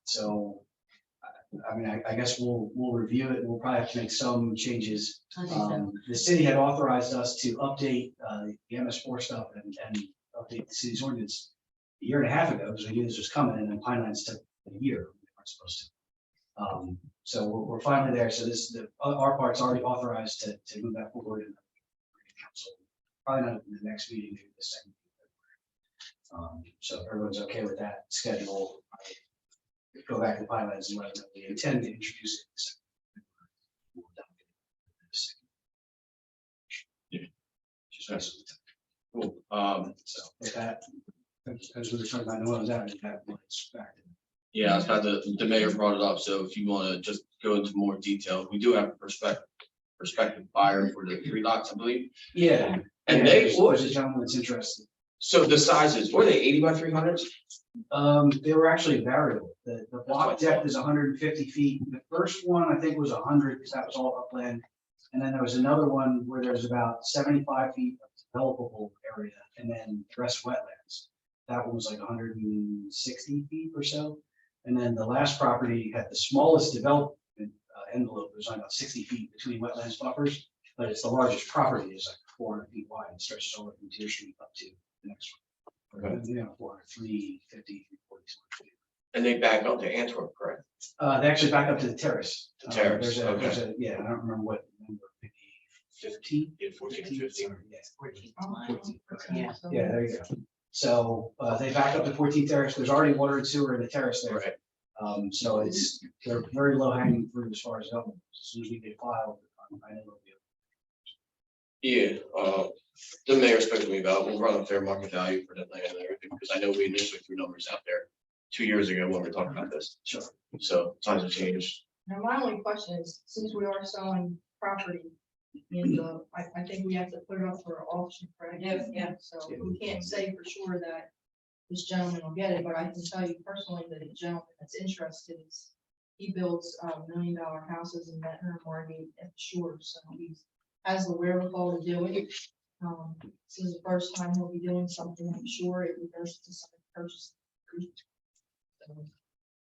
H: So, I mean, I guess we'll review it. We'll probably have to make some changes. The city had authorized us to update the MS4 stuff and update the city's ordinance a year and a half ago, because we knew this was coming, and then Pinelands took a year. We weren't supposed to. So we're finally there. So our part's already authorized to move that forward in the council. Probably not in the next meeting, maybe the second. So if everyone's okay with that schedule, go back to Pinelands and let them know we intend to introduce it.
B: Cool.
H: So with that, as we were talking about, no one was out, that was back.
B: Yeah, I was about to, the mayor brought it up, so if you want to just go into more detail, we do have a prospective buyer for the 3 lots, I believe.
H: Yeah.
B: And
H: yeah,
B: they,
H: there's a gentleman that's interested.
B: so the sizes, were they 80 by 300s?
H: They were actually variable. The block depth is 150 feet. The first one, I think, was 100, because that was all upland. And then there was another one where there's about 75 feet of developable area, and then the rest wetlands. That one was like 160 feet or so. And then the last property had the smallest development envelope. There's only about 60 feet between wetlands buffers, but it's the largest property. It's like 400 feet wide. It stretches over from Deer Street up to the next one.
B: Okay.
H: You know, 350, 340 square feet.
B: And they back up to Antwerp, correct?
H: They actually back up to the terrace.
B: The terrace,
H: There's a, yeah, I don't remember what number, maybe 15?
B: Yeah, 14, 15.
H: Yeah.
J: 14.
H: 14, okay.
J: Yeah.
H: Yeah, there you go. So they back up to 14 terrace. There's already water and sewer in the terrace there.
B: Right.
H: So they're very low hanging fruit as far as help. As soon as we get filed, I know it'll be.
B: Yeah, the mayor spoke to me about, we'll run a fair market value for that land and everything, because I know we initially threw numbers out there 2 years ago when we were talking about this.
H: Sure.
B: So times have changed.
D: Now, my only question is, since we are selling property, and I think we have to put it up for auction, correct?
J: Yeah.
D: So we can't say for sure that this gentleman will get it, but I can tell you personally that the gentleman that's interested is, he builds $1 million houses in Ventnor and Margate at the shore, so he has the wherewithal to do it. This is the first time he'll be doing something, I'm sure it refers to some purchase. So,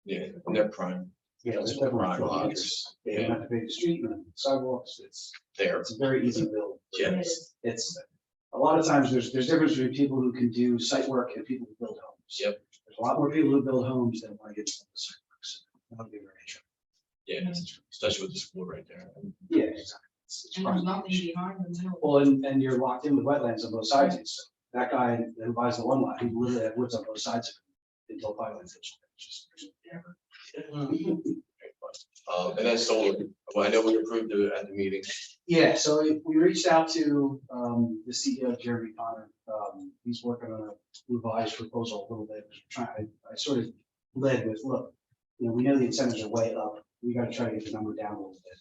B: Yeah, and they're prime.
H: Yeah, there's
B: That's
H: definitely
B: prime
H: flow
B: lots.
H: They don't have to pay the street and sidewalks. It's
B: There.
H: a very easy build.
B: Yeah.
H: It's a lot of times there's difference between people who can do site work and people who build homes.
B: Yep.
H: There's a lot more people who build homes than want to get into the site work. So that'll be very interesting.
B: Yeah, especially with the school right there.
H: Yeah, exactly. It's
D: And there's
H: prime.
D: nothing behind the mill.
H: Well, and you're locked in with wetlands on both sides. So that guy who buys the one lot, he literally had woods on both sides of it until Pinelands.
B: And then solar, well, I know we approved it at the meeting.
H: Yeah, so we reached out to the CEO, Jeremy Connor. He's working on a revised proposal a little bit. I sort of led with, look, you know, we know the incentives are way up. We got to try to get the number down a little bit.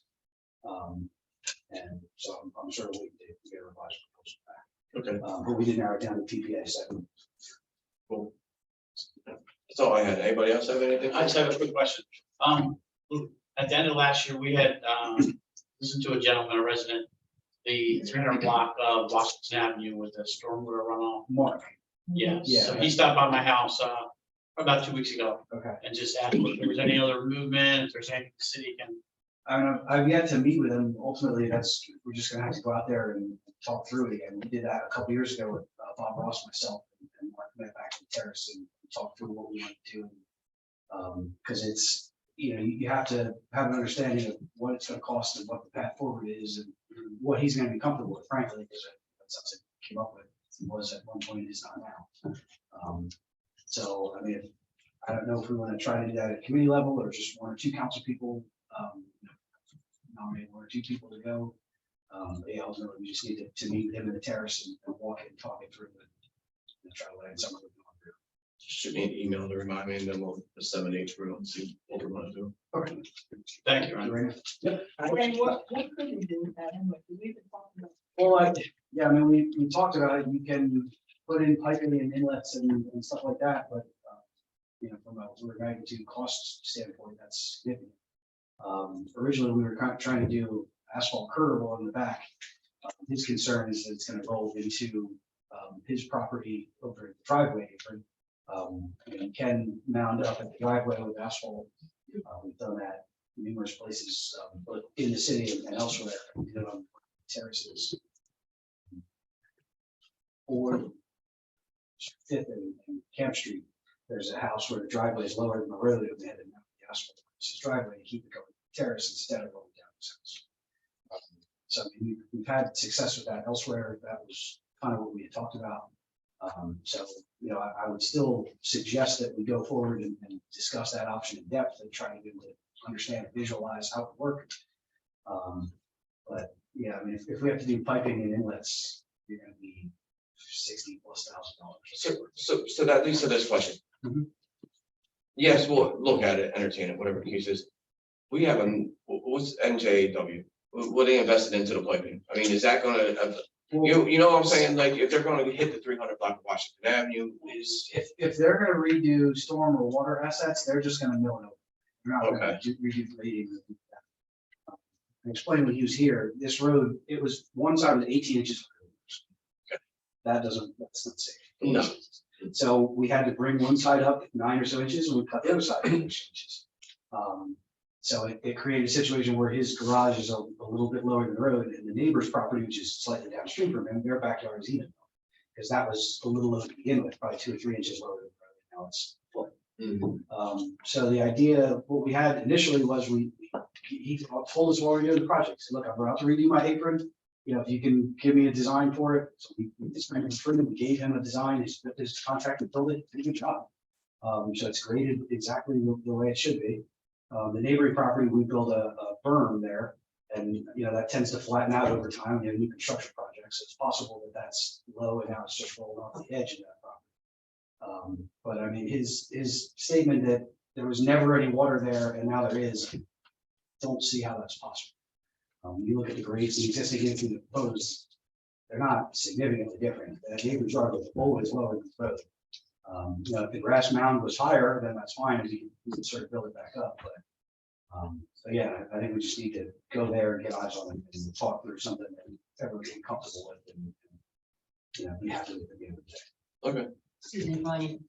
H: And so I'm sure we did get a revised proposal back.
B: Okay,
H: But we did narrow it down to TPA 7.
B: cool. That's all I had. Anybody else have anything?
F: I just have a quick question. At the end of last year, we had, listened to a gentleman, a resident, the 300 block of Washington Avenue with the stormwater runoff.
H: Mark.
F: Yeah,
H: Yeah.
F: so he stopped by my house, about 2 weeks ago
H: Okay.
F: and just asked if there was any other movement, if there's anything the city can.
H: I mean, I've yet to meet with him. Ultimately, we're just gonna have to go out there and talk through it again. We did that a couple years ago with Bob Ross, myself, and Mark met back in the terrace and talked through what we want to do. Because it's, you know, you have to have an understanding of what it's gonna cost and what the path forward is and what he's gonna be comfortable with, frankly, because that's something he came up with. It was at one point, it's not now. So, I mean, I don't know if we want to try to do that at committee level or just 1 or 2 council people. Nominate 1 or 2 people to go. Yeah, ultimately, we just need to meet with him in the terrace and walk it and talk it through and try to land some of it.
B: Shoot me an email to remind me, and then we'll disseminate through and see what we want to do.
H: Okay.
F: Thank you, Ryan.
H: Right. Yep.
D: And what could we do with that anyway? Because we've been talking about.
H: Well, yeah, I mean, we talked about it. You can put in piping and inlets and stuff like that, but you know, from a order of magnitude cost standpoint, that's significant. Originally, we were kind of trying to do asphalt curb along the back. His concern is that it's gonna roll into his property over the driveway apron. You can mound up at the driveway with asphalt. We've done that numerous places, both in the city and elsewhere, you know, on terraces. Or Fifth and Camp Street, there's a house where the driveway is lower than the road, and they had to mount the asphalt across his driveway to keep it going terrace instead of going down his house. So I mean, we've had success with that elsewhere. That was kind of what we had talked about. So, you know, I would still suggest that we go forward and discuss that option in depth and try to be able to understand, visualize how it works. But yeah, I mean, if we have to do piping and inlets, you're gonna be $60,000+.
B: So that leads to this question.
H: Mhm.
B: Yes, we'll look at it, entertain it, whatever the case is. We have what's NJW? What they invested into the piping? I mean, is that gonna, you know what I'm saying? Like, if they're gonna hit the 300 block of Washington Avenue, is,
H: If they're gonna redo storm or water assets, they're just gonna mill it over. They're not gonna
B: Okay.
H: redo grading. I explained when he was here, this road, it was one side was 18 inches. That's not safe.
B: no,
H: So we had to bring one side up 9 or so inches and we cut the other side 8 or so inches. So it created a situation where his garage is a little bit lower than the road and the neighbor's property, which is slightly downstream from him, their backyard is even. Because that was a little low to begin with, probably 2 or 3 inches lower than the road. Now it's full. So the idea, what we had initially was he told us while we were doing the project, he said, look, I'm about to redo my apron. You know, if you can give me a design for it. So we gave him a design, his contractor built it, did a good job. So it's graded exactly the way it should be. The neighboring property, we built a berm there, and you know, that tends to flatten out over time. We have new construction projects. So it's possible that that's low and now it's just rolling off the edge of that property. But I mean, his statement that there was never any water there and now there is, don't see how that's possible. When you look at the grades, the existing grades in the proposed, they're not significantly different. The neighbor's yard was always lower than the road. You know, if the grass mound was higher, then that's fine, and we can sort of build it back up, but. So yeah, I think we just need to go there and get eyes on it and talk through something that everyone's comfortable with and, you know, be happy with the end of the day.
B: okay.
J: Excuse me, Brian,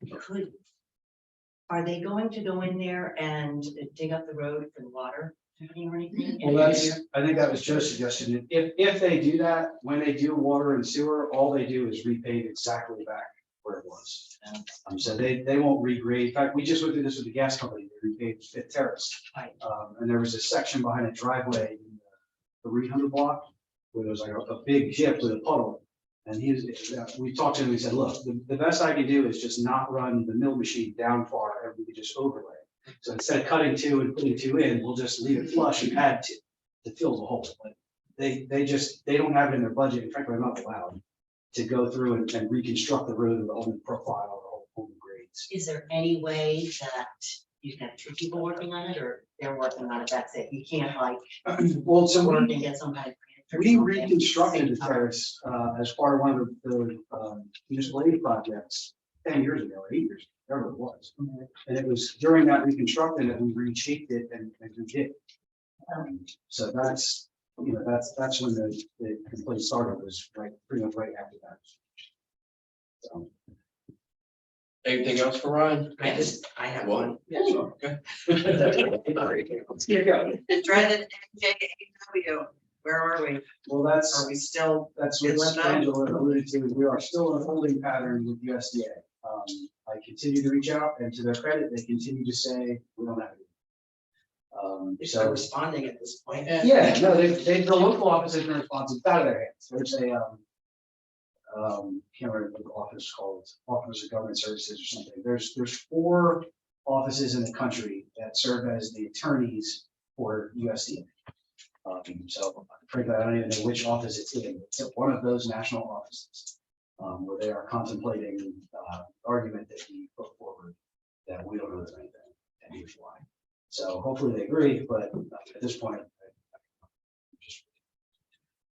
J: are they going to go in there and dig up the road for the water company or anything?
H: Well, I think that was Joe's suggestion. If they do that, when they do water and sewer, all they do is repave exactly back where it was. So they won't regrade. In fact, we just went through this with the gas company. They repaved Fifth Terrace.
J: Right.
H: And there was a section behind a driveway in the 300 block where there was like a big dip with a puddle. And we talked to him, we said, look, the best I can do is just not run the mill machine down far and we can just overlay. So instead of cutting 2 and putting 2 in, we'll just leave it flush and add 2 to fill the hole. But they don't have it in their budget. In fact, they're not allowed to go through and reconstruct the road with the whole profile, the whole grades.
J: Is there any way that you've got 2 people working on it, or they're working on it, that's it? You can't like
H: Well, so
J: work and get somebody.
H: we reconstructed the terrace as part of one of the municipal aid projects 10 years ago, or 8 years ago, whatever it was. And it was during that reconstruction that we reshaped it and redid. So that's, you know, that's when the complaint started, was pretty much right after that. So.
B: Anything else for Ryan?
M: I have one.
B: Okay.
H: Let's get going.
M: Dreaded NJAW, where are we?
H: Well,
M: Are we still?
H: that's what
M: Limbo?
H: Angela alluded to. We are still in a holding pattern with USDA. I continue to reach out, and to their credit, they continue to say, we don't have it.
M: You're still responding at this point.
H: Yeah, no, the local office has been responsive, it's out of their hands. There's a, can't remember what the office is called, Office of Government Services or something. There's 4 offices in the country that serve as the attorneys for USDA. So frankly, I don't even know which office it's in, except one of those national offices, where they are contemplating argument that we put forward that we don't know anything, and here's why. So hopefully they agree, but at this point,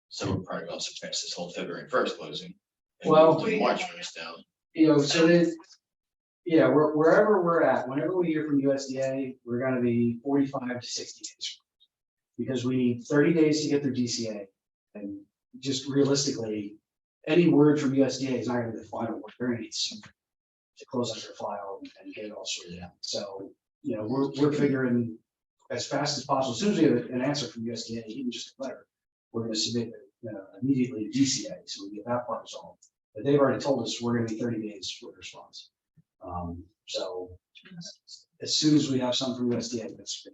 E: So we're probably also fix this whole February 1st closing.
H: Well,
E: March 1st down.
H: you know, so then, yeah, wherever we're at, whenever we hear from USDA, we're gonna be 45 to 60 days. because we need 30 days to get their DCA. And just realistically, any word from USDA is not gonna be the final word. They're gonna need some to close out their file and get it all sorted out. So, you know, we're figuring as fast as possible. As soon as we have an answer from USDA, even just a letter, we're gonna submit immediately to DCA, so we get that part resolved. But they've already told us we're gonna be 30 days for the response. So as soon as we have something from USDA, that's.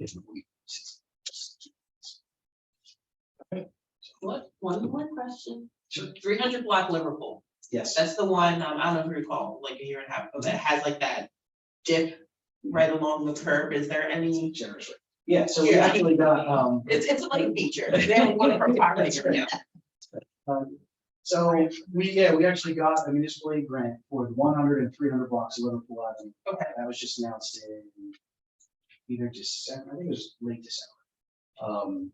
M: What, one more question?
H: Sure.
M: 300 block Liverpool,
H: Yes,
M: that's the one, I don't know if you recall, like a year and a half ago, that has like that dip right along the curb, is there any?
H: generously. Yeah, so we
M: Yeah.
H: actually got,
M: It's a light feature, they have one for property, yeah.
H: so we actually got a municipal aid grant for the 100 and 300 blocks of Liverpool Avenue.
M: Okay.
H: That was just announced in either December, I think it was late December.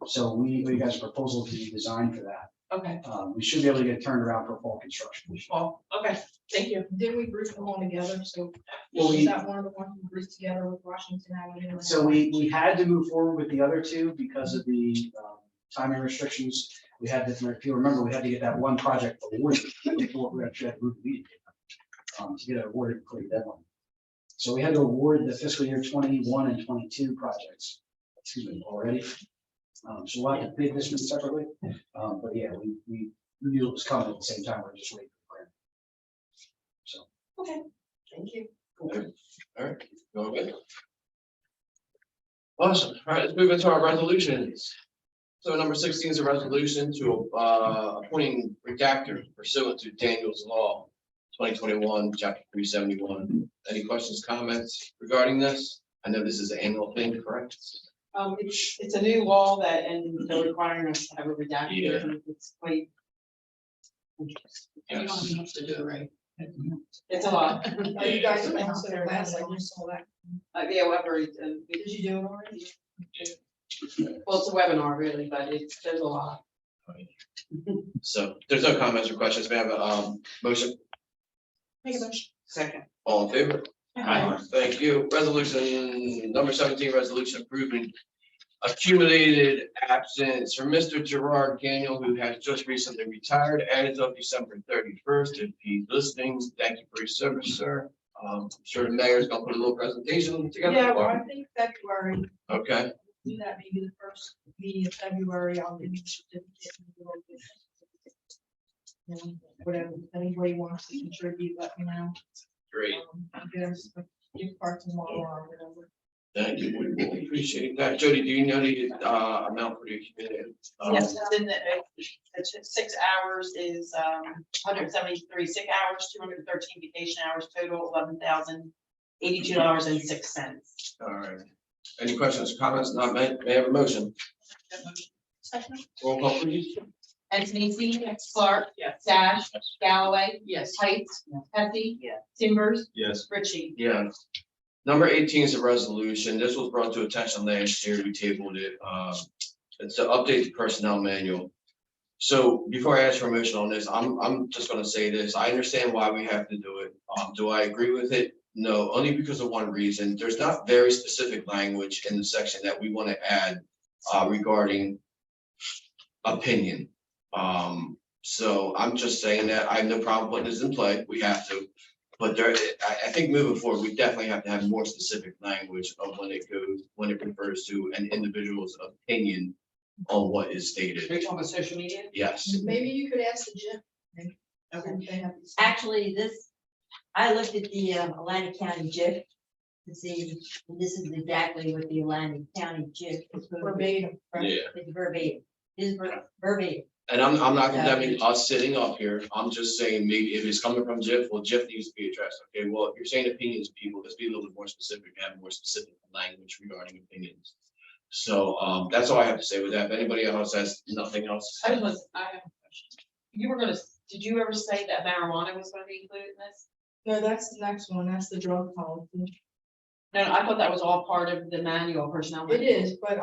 H: So we got a proposal to be designed for that.
M: Okay,
H: We should be able to get it turned around for fall construction.
M: well, okay, thank you.
D: Did we group them all together? So
H: Well,
D: is that one of the ones we grouped together with Washington Avenue?
H: So we had to move forward with the other two because of the timing restrictions. We had to, if you remember, we had to get that one project awarded before we actually had to move the meeting. To get it awarded for the deadline. So we had to award the fiscal year 21 and 22 projects, excuse me, already. So we'll have to bid this one separately. But yeah, we knew it was coming at the same time. We're just waiting for it. So.
M: Okay, thank you.
B: All right, go ahead. Awesome. All right, let's move into our resolutions. So number 16 is a resolution to appointing redactor pursuant to Daniel's Law 2021, chapter 371. Any questions, comments regarding this? I know this is an annual thing, correct?
L: It's a new law that, and they're requiring us to have a redacted,
B: Yeah.
L: and it's quite. You don't have much to do, right? It's a lot.
D: Are you guys announced it last? I just saw that.
L: Yeah, whatever,
D: Did you do it already?
L: well, it's a webinar really, but there's a lot.
B: So there's no comments or questions. May I have a motion?
L: Make a motion. Second.
B: All in favor? Thank you. Resolution number 17, resolution approving accumulated absence for Mr. Gerard Daniel, who has just recently retired as of December 31st. If he's listening, thank you for your service, sir. I'm sure the mayor's gonna put a little presentation together.
D: Yeah, well, I think February,
B: Okay,
D: do that maybe the first meeting of February, I'll give you the certificate. And whatever, if anybody wants to contribute, let me know.
B: great.
D: There's a gift card tomorrow or whatever.
B: Thank you. We really appreciate that. Jody, do you know the amount for the accumulated?
L: Yes, it's in the, it's 6 hours is 173 sick hours, 213 vacation hours, total $11,082.06.
B: All right. Any questions, comments? Not may I have a motion? Roll call, please.
A: Anthony C. Clark.
L: Yes.
A: Dash. Galloway.
L: Yes.
A: Heights.
L: Yes.
A: Hefty.
L: Yes.
A: Timbers.
G: Yes.
A: Richie.
B: Yeah. Number 18 is a resolution. This was brought to attention last year. We tabled it. It's to update the personnel manual. So before I ask for a motion on this, I'm just gonna say this. I understand why we have to do it. Do I agree with it? No, only because of one reason. There's not very specific language in the section that we want to add regarding opinion. So I'm just saying that I have no problem putting this in play. We have to. But there, I think moving forward, we definitely have to have more specific language of when it refers to an individual's opinion on what is stated.
L: Are you talking about social media?
B: Yes.
D: Maybe you could ask the gym.
J: Actually, I looked at the Atlantic County JIF to see, and this is exactly what the Atlantic County JIF is.
D: Verbatim.
B: Yeah.
J: It's verbatim, is verbatim.
B: And I'm not condemning us sitting up here. I'm just saying maybe if it's coming from Jeff, well, Jeff needs to be addressed. Okay, well, if you're saying opinions of people, let's be a little bit more specific, have more specific language regarding opinions. So that's all I have to say with that. If anybody else has nothing else.
L: I have a question. Did you ever say that marijuana was gonna be included in this?
D: No, that's the next one. That's the drug policy.
L: No, I thought that was all part of the manual personnel.
D: It
L: manual.
D: is, but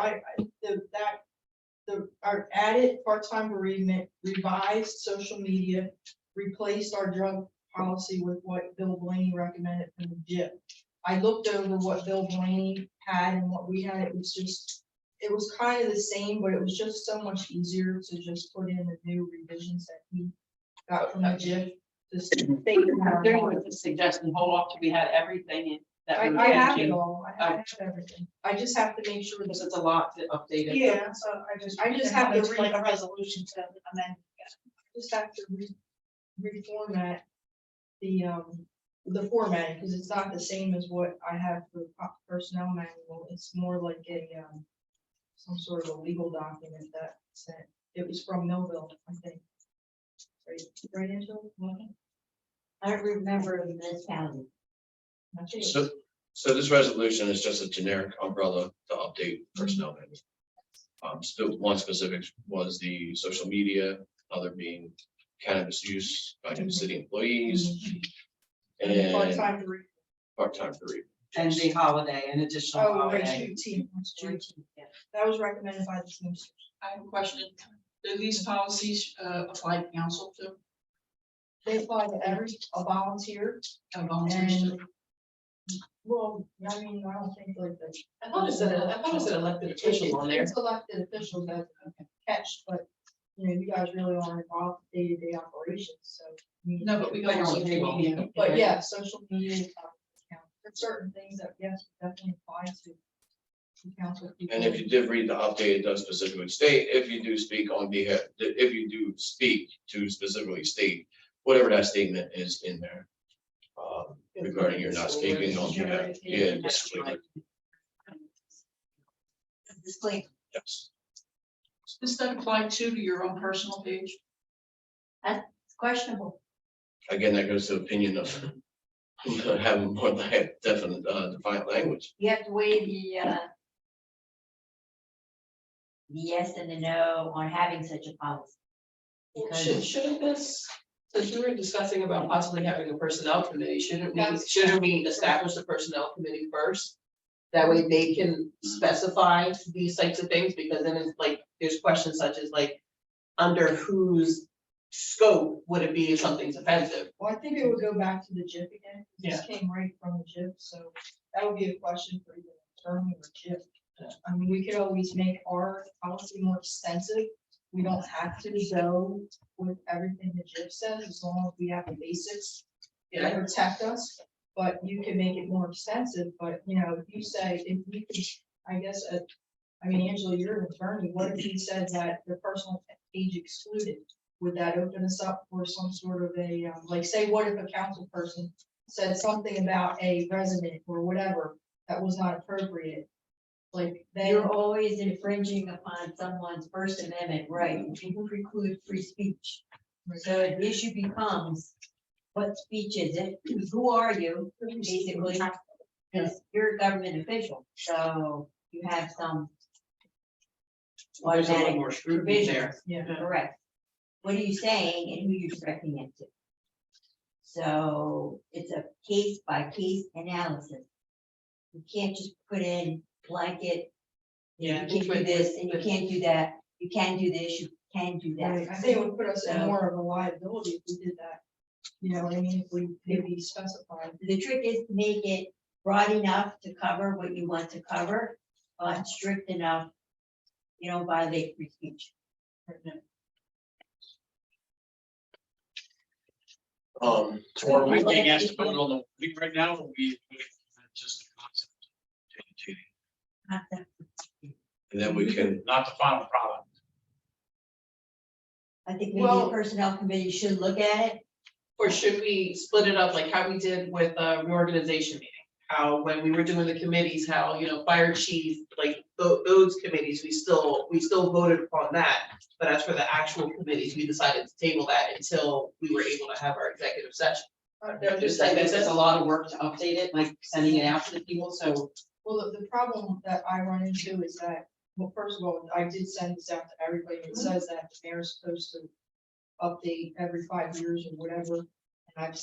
D: our added part-time bereavement, revised social media, replaced our drug policy with what Bill Blaney recommended from the JIP. I looked over what Bill Blaney had and what we had. It was just it was kind of the same, but it was just so much easier to just put in the new revisions that we got from the JIF. Just state it
L: I'm
D: out
L: doing
D: loud.
L: with the suggestion, hold off till we had everything in. that we were
D: I have it
L: changing,
D: all, I have everything, I just have to make sure
L: Because
D: that,
L: it's a lot to update it.
I: Yeah, so I just
D: have to
I: like a
D: read-
I: resolution to amend.
D: just have to reformat the formatting, because it's not the same as what I have for personnel manual, it's more like a, some sort of a legal document that sent, it was from Millville, I think. Right, Angela?
J: I don't remember the municipality.
D: I think it
B: So, so this resolution is just a generic umbrella to update personnel manual. Still, one specific was the social media, other being cannabis use by city employees
D: And
B: and
D: part-time to
B: part-time for read.
L: And the holiday, an additional
D: Oh, right,
L: holiday.
D: that was recommended by the Teamsters.
A: I have a question. Do these policies apply to council too?
D: They apply to a volunteer,
A: Volunteers too?
D: and, well, I mean, I don't think like that.
A: I thought it said elected officials on there.
D: It's elected officials that catch, but, you know, you guys really aren't involved in day-to-day operations, so. I mean,
A: No, but we go
L: But
A: on
L: you're on
A: social
L: payroll.
A: media.
D: But yeah, social media, there's certain things that, yes, definitely apply to council people.
B: And if you did read the update, it does specifically state, if you do speak on behalf, if you do speak to specifically state whatever that statement is in there. Regarding you're not speaking on behalf, yeah, disclaimer,
J: Disclaimer.
B: yes.
A: Does that apply to your own personal page?
J: It's questionable.
B: Again, that goes to opinion of having more like definite, defined language.
J: You have to weigh the yes and the no on having such a policy. Because
A: Shouldn't this, since we were discussing about possibly having a personnel committee, shouldn't we establish the personnel committee first? That way they can specify these types of things, because then it's like, there's questions such as like, under whose scope would it be if something's offensive?
D: Well, I think it would go back to the JIF again. This came right from the JIF, so that would be a question for either attorney or JIF. I mean, we could always make our policy more extensive. We don't have to go with everything the JIF says, as long as we have the basics that protect us. But you can make it more extensive, but you know, if you say, if you could, I guess, I mean, Angela, you're an attorney, what if he said that the personal page excluded? Would that open us up for some sort of a, like, say, what if a council person said something about a resident or whatever that was not appropriate? Like, then,
J: you're always infringing upon someone's First Amendment right, which will preclude free speech. So the issue becomes, what speech is it? Who are you, basically? Because you're a government official, so you have some
A: There's a little
J: automatic
A: more scrutiny there.
D: yeah.
J: correct. What are you saying and who you're directing it to? So it's a case by case analysis. You can't just put in blanket. You can't do this and you can't do that. You can do this, you can do
D: Right,
J: that.
D: I think it would put us in
J: So-
D: more of a liability if we did that. You know what I mean, if we maybe specified.
J: The trick is to make it broad enough to cover what you want to cover, but strict enough, you know, violate free speech.
B: So
F: Or we being asked to put it on the week right now, or we just the concept,
B: And then we can,
F: not the final product.
J: I think maybe
A: Well-
J: the personnel committee should look at it.
A: Or should we split it up like how we did with reorganization meeting? How when we were doing the committees, how, you know, fire chief, like those committees, we still voted upon that. But as for the actual committees, we decided to table that until we were able to have our executive session.
L: I'm just saying, this is a lot of work to update it, like sending it out to the people, so.
D: Well, the problem that I run into is that, well, first of all, I did send this out to everybody. It says that the mayor's supposed to update every 5 years or whatever. And I've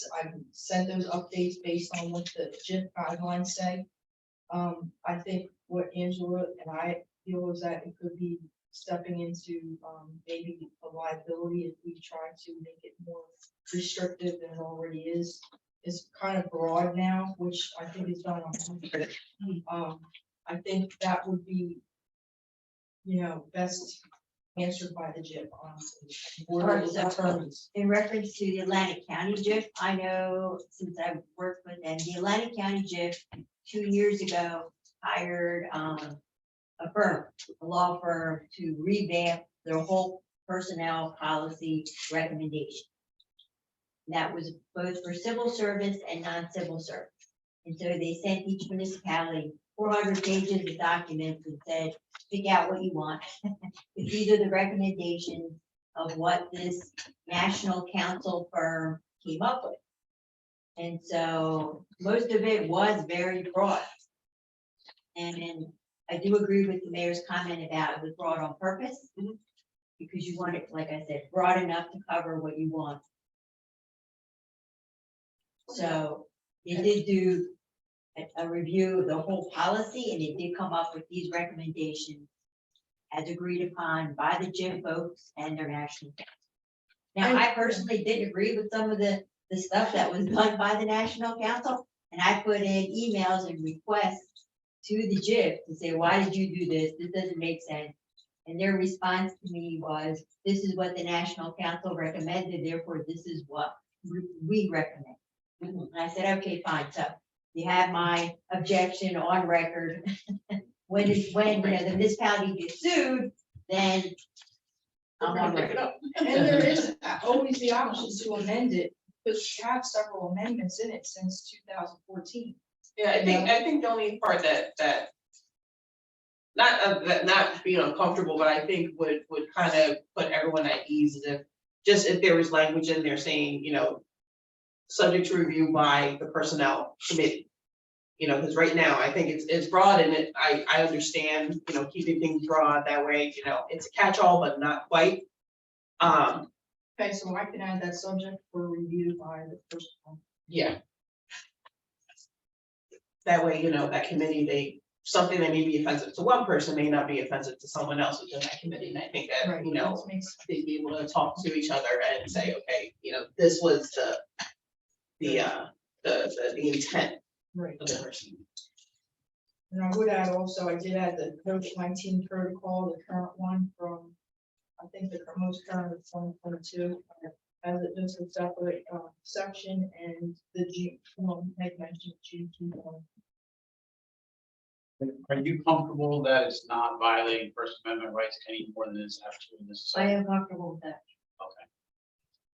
D: sent those updates based on what the JIF guidelines say. I think what Angela and I feel is that it could be stepping into, maybe a liability if we try to make it more restrictive than it already is. It's kind of broad now, which I think is done on. I think that would be best answered by the JIP, honestly.
J: Alright, so-
D: Determines.
J: In reference to the Atlantic County JIF, I know since I've worked with them, the Atlantic County JIF 2 years ago hired a firm, a law firm to revamp their whole personnel policy recommendation. That was both for civil service and non-civil service. And so they sent each municipality 400 pages of documents and said, pick out what you want. These are the recommendations of what this national council firm came up with. And so most of it was very broad. And I do agree with the mayor's comment about it was broad on purpose. Because you want it, like I said, broad enough to cover what you want. So it did do a review of the whole policy, and it did come up with these recommendations as agreed upon by the JIF folks and their national council. Now, I personally did agree with some of the stuff that was done by the national council, and I put in emails and requests to the JIF to say, why did you do this? This doesn't make sense. And their response to me was, this is what the national council recommended, therefore this is what we recommend. And I said, okay, fine, so you have my objection on record. When the municipality gets sued, then I'm on record.
D: And there is always the option to amend it, because we have several amendments in it since 2014.
M: Yeah, I think the only part that. Not being uncomfortable, but I think would kind of put everyone at ease is if there was language in there saying, subject to review by the personnel committee. Because right now, I think it's broad and I understand, keeping things broad that way, it's a catch-all, but not quite.
D: Okay, so I can add that subject for review by the first one.
M: Yeah. That way, that committee, something that may be offensive to one person may not be offensive to someone else within that committee. And I think that,
D: Right, that makes sense.
M: they'd be able to talk to each other and say, okay, this was the intent
D: Right.
M: of the person.
D: And I would add also, I did add the COVID-19 protocol, the current one from, I think the most current is 2022. As it just a separate section, and the G, make mention of G2.
F: Are you comfortable that it's not violating First Amendment rights any more than it's absolutely
J: I
F: necessary?
J: am comfortable with that.
F: Okay,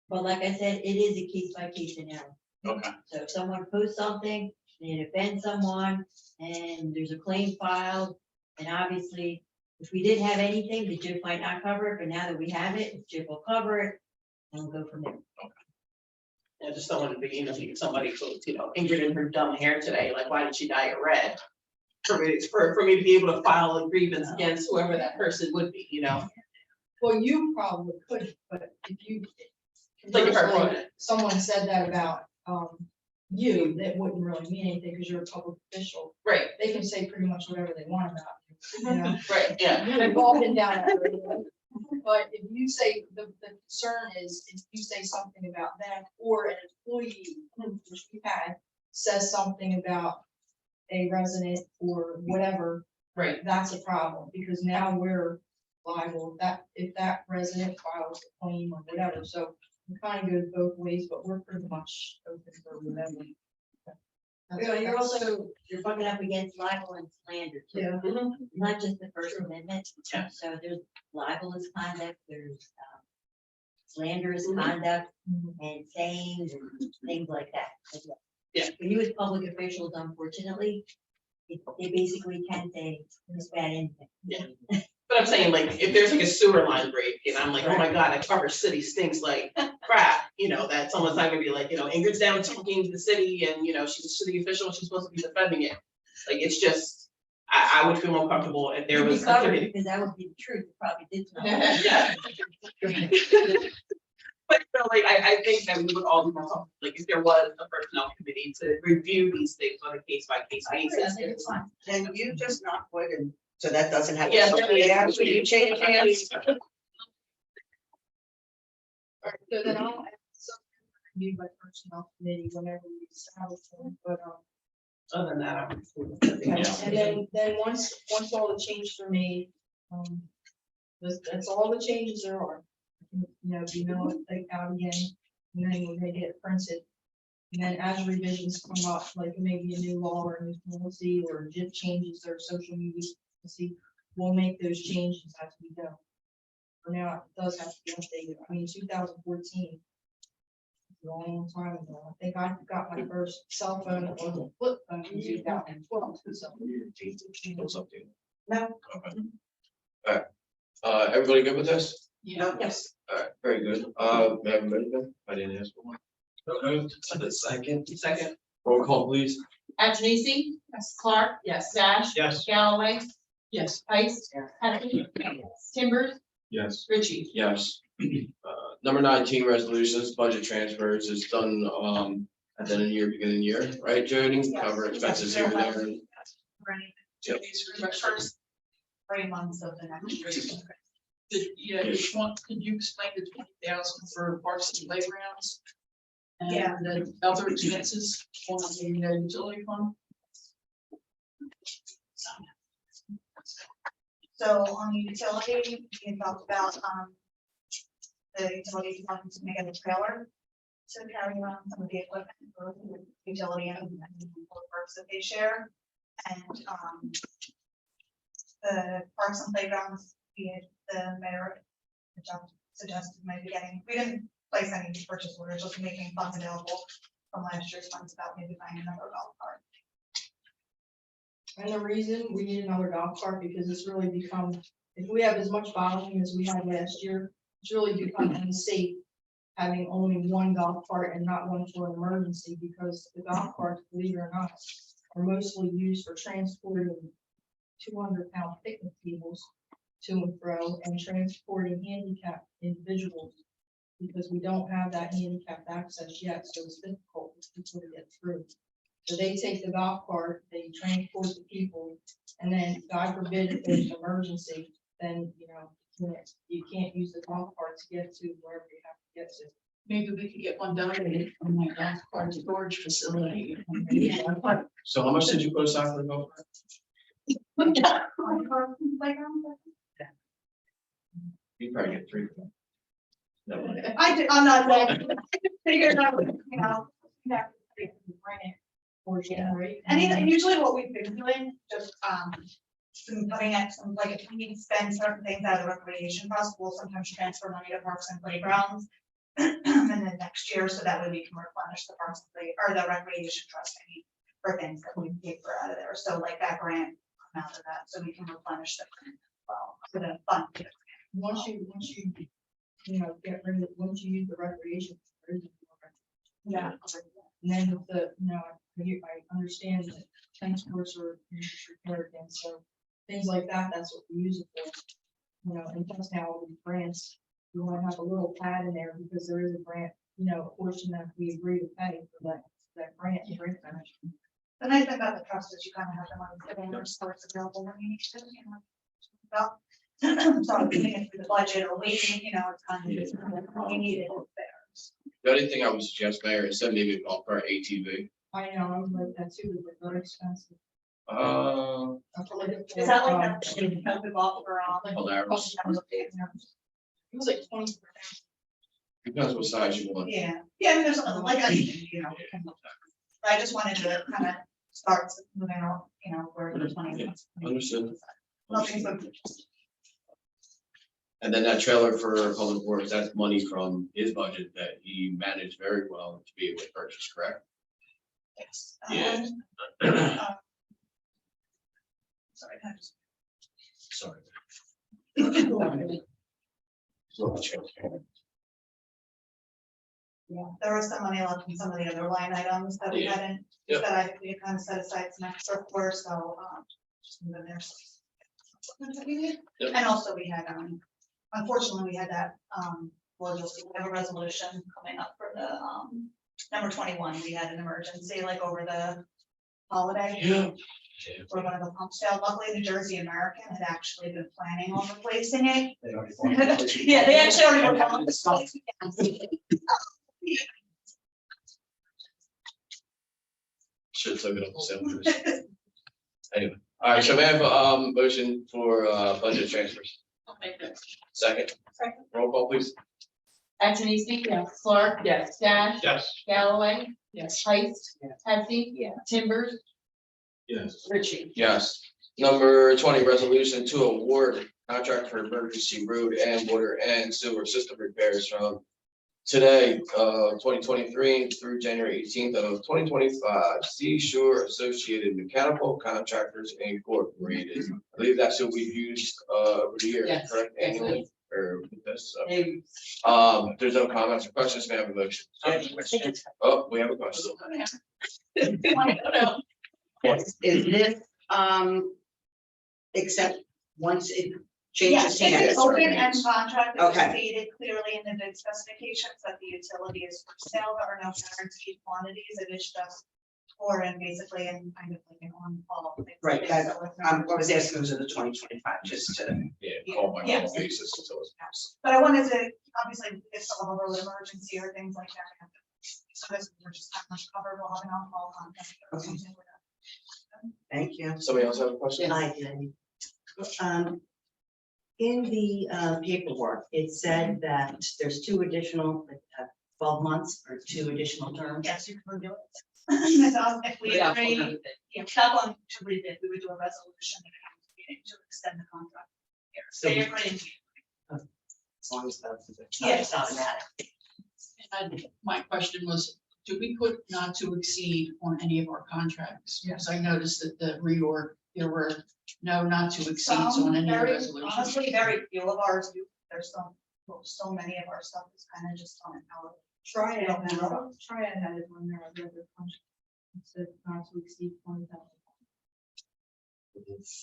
J: But like I said, it is a case by case analysis.
F: okay,
J: So if someone posts something and it offends someone and there's a claim filed, and obviously, if we didn't have anything, the JIF might not cover it, but now that we have it, the JIF will cover it, and we'll go from there.
M: I just don't want to be, somebody goes, Ingrid in her dumb hair today, like, why did she dye it red? For me to be able to file a grievance against whoever that person would be,
D: Well, you probably could, but if you.
M: Like if I
D: conversely,
M: wrote it.
D: someone said that about you, that wouldn't really mean anything because you're a public official.
M: Right,
D: They can say pretty much whatever they want about you. You know?
M: right, yeah.
D: We've all been down that road. But if you say, the concern is if you say something about them or an employee, which we had, says something about a resident or whatever,
M: Right,
D: that's a problem, because now we're liable if that resident files a claim or whatever, so it kind of goes both ways, but we're pretty much open for whatever.
J: You're also, you're bumping up against libel and slander, too.
D: Yeah.
J: Not just the First Amendment.
M: Yeah.
J: So there's libelous conduct, there's slanderous conduct and sayings and things like that.
M: Yeah.
J: For you as public officials, unfortunately, they basically can say this bad anything.
M: but I'm saying, like, if there's like a sewer line break, and I'm like, oh my god, that Carver City stinks like crap, that someone's not gonna be like, Ingrid's down talking to the city, and she's a city official, she's supposed to be defending it. Like, it's just, I would feel more comfortable if there
J: You'd be
M: was a
J: covered,
M: committee.
J: because that would be the truth, it probably did smell.
M: Yeah. But like, I think that we would all be more comfortable, like, if there was a personnel committee to review these things on a case by case basis.
N: Then you just not put in, so that doesn't have.
M: Yeah.
N: So you change hands.
D: Alright, so then I'll add something reviewed by personnel committee whenever we establish one, but
M: Other than that, I'm.
D: okay, and then once all the changes are made, That's all the changes there are. Like out again, and then we're gonna get it printed. And then as revisions come up, like maybe a new law or a new policy or just changes their social media, policy, we'll make those changes as we go. For now, it does have to be updated. I mean, 2014. A long time ago. I think I got my first cell phone, it was a flip phone in 2012. So.
B: Those updated.
D: No.
B: Okay. Everybody good with this?
L: Yeah.
D: Yes.
B: All right, very good. May I have a motion? I didn't ask for one. So moved. Second.
L: Second.
B: Roll call, please.
A: Antonisi, Clark,
L: Yes.
A: Dash,
F: Yes.
A: Galloway,
L: Yes.
A: Heiss, Henry, Timbers,
G: Yes.
A: Ritchie.
B: Yes. Number 19, resolutions, budget transfers is done, at the end of the year, beginning of the year, right, Jody? Cover expenses here and there.
I: Right.
B: Yep.
I: These are the first 3 months of the next year.
L: Could you explain the 20,000 for parks and playgrounds?
I: Yeah.
L: And the other expenses on the utility fund?
I: So on the utility, we talked about, the utility wanting to make a trailer to carry around some of the equipment for the utility and works that they share. And, the parks and playgrounds, the mayor suggested maybe getting, we didn't place any purchase orders, just making funds available from last year's funds about maybe buying another golf cart.
D: And the reason we need another golf cart because it's really become, if we have as much volume as we had last year, it's really become unsafe having only one golf cart and not one for an emergency because the golf carts, believe it or not, are mostly used for transporting 200-pound picnic tables to and fro and transporting handicapped individuals because we don't have that handicapped access yet, so it's difficult for people to get through. So they take the golf cart, they transport the people, and then God forbid if there's an emergency, then, you can't use the golf cart to get to wherever you have to get to.
L: Maybe we could get one donated from my golf cart storage facility.
B: So how much did you put aside for the golf cart? You probably get 3. No.
I: I did, I'm not saying, figured out, yeah.
D: Or generate.
I: And even usually what we've been doing, just, some putting at some, like, if we need to spend certain things out of the recreation trust, we'll sometimes transfer money to parks and playgrounds. And then next year, so that way we can replenish the parks and play, or the recreation trust, I mean, for things that we pay for out of there, so like that grant, come out of that, so we can replenish the grant as well, for the fund.
D: Once you, get rid of, once you use the recreation. there isn't more
I: Yeah.
D: recreation. And then with the, I understand that transports are repaired again, so things like that, that's what we use it for. And plus now with grants, we want to have a little pad in there because there is a grant, a portion that we agree to pay for that grant. Management.
I: The nice thing about the trust is you kind of have the money sitting there, so it's available when you need to, well, so I'm thinking it through the budget or waiting, it's kind of just, we need it there.
B: The only thing I would suggest, Mayor, is send maybe a golf cart ATV.
D: I know, I was like that too, but they're very expensive.
I: Is that like that the golf around?
B: Polaris.
D: It was like 20.
B: Depends what size you want.
I: Yeah, I mean, there's another, like, I just wanted to kind of start moving on, where the 20.
B: Understood.
I: Nothing but.
B: And then that trailer for public works, that's money from his budget that he managed very well to be able to purchase, correct?
I: Yes.
B: Yeah.
I: Sorry, I just.
B: Sorry.
I: Yeah, there was some money left in some of the other line items that we
B: Yeah.
I: hadn't,
B: Yep.
I: that we had kind of set aside some extra for, so, just move in there.
B: Yep.
I: And also we had, unfortunately, we had that, well, you'll see, we have a resolution coming up for the, number 21, we had an emergency, like over the holiday.
B: Yeah.
I: For one of the pumps failed. Luckily, New Jersey American had actually been planning on replacing it.
H: They already-
I: Yeah, they actually already were on the
B: Should have took it off the sale first. Anyway, all right, so we have motion for budget transfers.
L: make that.
B: Second.
I: Second.
B: Roll call, please.
A: Antonisi, yes. Clark.
L: Yes.
A: Dash.
F: Yes.
A: Galloway.
L: Yes.
A: Heist.
H: Yes.
A: Hensy. Timbers.
G: Yes.
A: Ritchie.
B: Yes. Number 20, resolution to award contract for emergency road and water and sewer system repairs from today, 2023 through January 18th of 2025. Seashore Associated Mechanical Contractors Incorporated. I believe that's what we've used over the years,
L: Yes.
B: correct?
L: Yes, it
B: Annually, or with this.
L: Hey,
B: If there's no comments or questions, may I have a motion? Oh, we have a question.
N: Is this, except once it
I: Yes,
N: changes
I: it's
N: hands?
I: an open end contract. It's
N: Okay.
I: stated clearly in the bid specifications that the utility is for sale. There are no guaranteed quantities. It is just for and basically in kind of like an on-call.
N: Right, I was asking those are the 2025, just to.
B: Yeah, call by
I: Yes.
B: call basis until it's passed.
I: But I wanted to, obviously, if someone have a road emergency or things like that. So this, we're just not much covered, we'll have an on-call contract.
N: Okay. Thank you.
B: Somebody else have a question?
J: I did. In the paperwork, it said that there's two additional, 12 months or two additional terms.
I: Yes, you can do it. If we
L: Yeah,
I: agree,
L: we'll have it.
I: that one to rebid, we would do a resolution to extend the contract.
J: So
I: They
J: we-
I: agree.
J: As long as that's.
I: Yes.
J: It's automatic.
L: And my question was, do we put not to exceed on any of our contracts? Because I noticed that the reorg, there were no not to exceeds on
I: Some,
L: any
I: very,
L: resolutions.
I: honestly, very few of ours do. There's so many of our stuff is kind of just on an hour.
D: Try it.
I: Yeah.
D: Try it had it when there was other contract. It said not to exceed 20,000.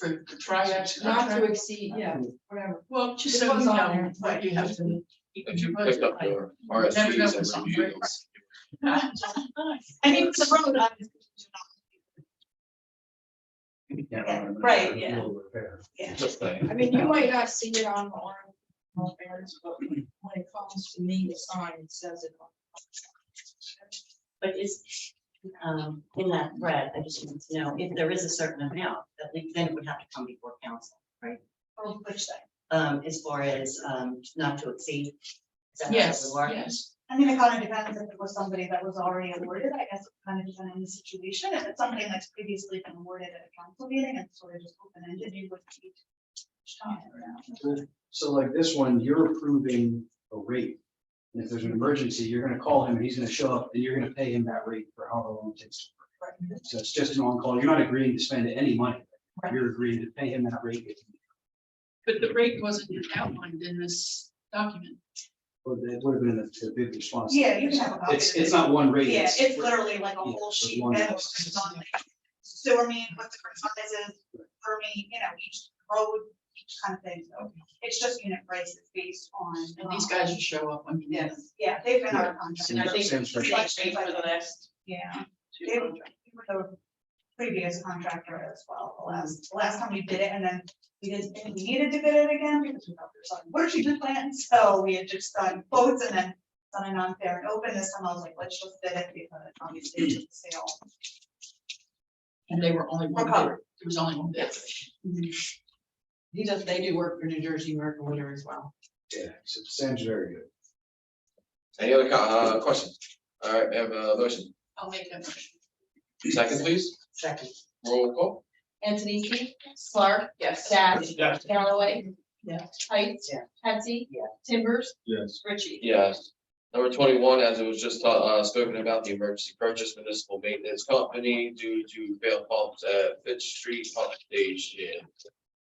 L: For triads.
D: Not to exceed, yeah, whatever.
L: Well, just
D: It
L: so
D: was
L: you
D: on
L: know,
D: there.
L: what you have to keep at your
B: Picked
L: budget.
B: up your
L: Never know
B: RSVs
L: when
B: and
L: something
B: reviews.
I: I mean, it's a road. Yeah, right, yeah. Yeah.
B: Just saying.
D: I mean, you might not see it on the orange banners, but when it comes to me to sign, it says it. on.
J: But is, in that thread, I just want to know, if there is a certain amount, at least then it would have to come before council, right?
I: Or which thing?
J: As far as, not to exceed. Is that how it
L: Yes,
J: would work?
L: yes.
I: I mean, it kind of depends if it was somebody that was already awarded, I guess it kind of depends on the situation. If it's something that's previously been awarded at a council meeting and sort of just open ended, you would keep.
H: So like this one, you're approving a rate. And if there's an emergency, you're gonna call him and he's gonna show up and you're gonna pay him that rate for however long it takes. to work. So it's just an on-call. You're not agreeing to spend any money. You're agreeing to pay him that rate.
L: But the rate wasn't outlined in this document.
H: Or it would have been the big response.
I: Yeah, you can have a copy.
H: It's not one rate.
I: Yeah, it's literally like a
H: yeah,
I: whole
H: it's
I: sheet.
H: one
I: that
H: rate.
I: was on like sewer main, what different sizes, for me, each road, each kind of thing. So it's just unit prices based on.
L: And these guys will show up when you need them.
I: Yes, yeah, they've been our contract.
L: And I think
H: Sounds
L: it's
H: fair.
L: like for the last
I: Yeah,
L: two
I: they
L: contracts.
I: were the previous contractor as well, the last time we did it, and then we didn't think we needed to bid it again because we thought there was some worksheet good plan, so we had just done quotes and then done an unfair and open. This time I was like, let's just bid it because obviously it's a sale.
L: And they were only one
I: We're
L: bid.
I: covered.
L: There was only one bid.
M: They do work for New Jersey American Winter as well.
H: Yeah, so it sounds very good.
B: Any other questions? All right, we have a motion.
L: I'll make that motion.
B: Second, please.
J: Second.
B: Roll call.
A: Antonisi, Clark.
L: Yes.
A: Dash.
F: Yes.
A: Galloway.
L: Yeah.
A: Heights.
J: Yeah.
A: Hensy.
J: Yeah.
A: Timbers.
G: Yes.
A: Ritchie.
B: Yes. Number 21, as it was just spoken about, the emergency purchase municipal maintenance company due to failed pumps at Fifth Street Pump Station.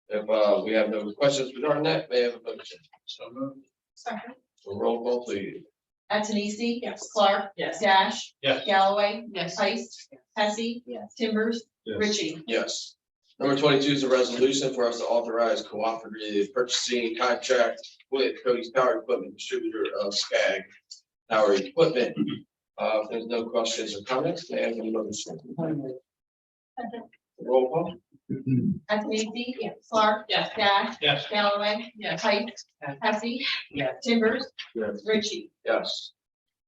B: If we have no questions regarding that, may I have a motion?
F: So moved.
I: Second.
B: Roll call, please.
A: Antonisi.
L: Yes.
A: Clark.
L: Yes.
A: Dash.
F: Yes.
A: Galloway.
L: Yes.
A: Heist. Hessy.
J: Yes.
A: Timbers.
G: Yes.
A: Ritchie.
B: Yes. Number 22 is a resolution for us to authorize cooperative purchasing contract with Cody's Power Equipment Distributor of SCAG Power Equipment. If there's no questions or comments, may I have a motion? Roll call.
A: Antonisi. Clark.
L: Yes.
A: Dash.
F: Yes.
A: Galloway.
L: Yes.
A: Heights. Hessy.
J: Yes.
A: Timbers.
G: Yes.
A: Ritchie.
B: Yes.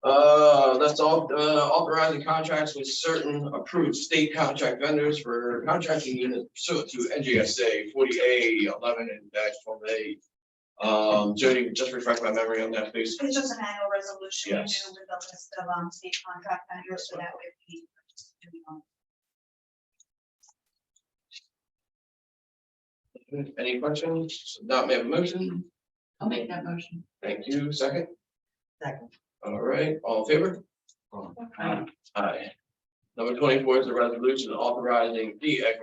B: Let's all authorizing contracts with certain approved state contract vendors for contracting units pursuant to NJSA 40A 11 and -12A Jody, just refresh my memory on that, please.
I: It's just an annual resolution we do
B: Yes.
I: with a list of state contract vendors, so that way we.
B: Any questions? Not, may I have a motion?
A: I'll make that motion.
B: Thank you. Second?
N: Second.
B: All right, all in favor? Aye. Number 24 is a resolution authorizing the Egg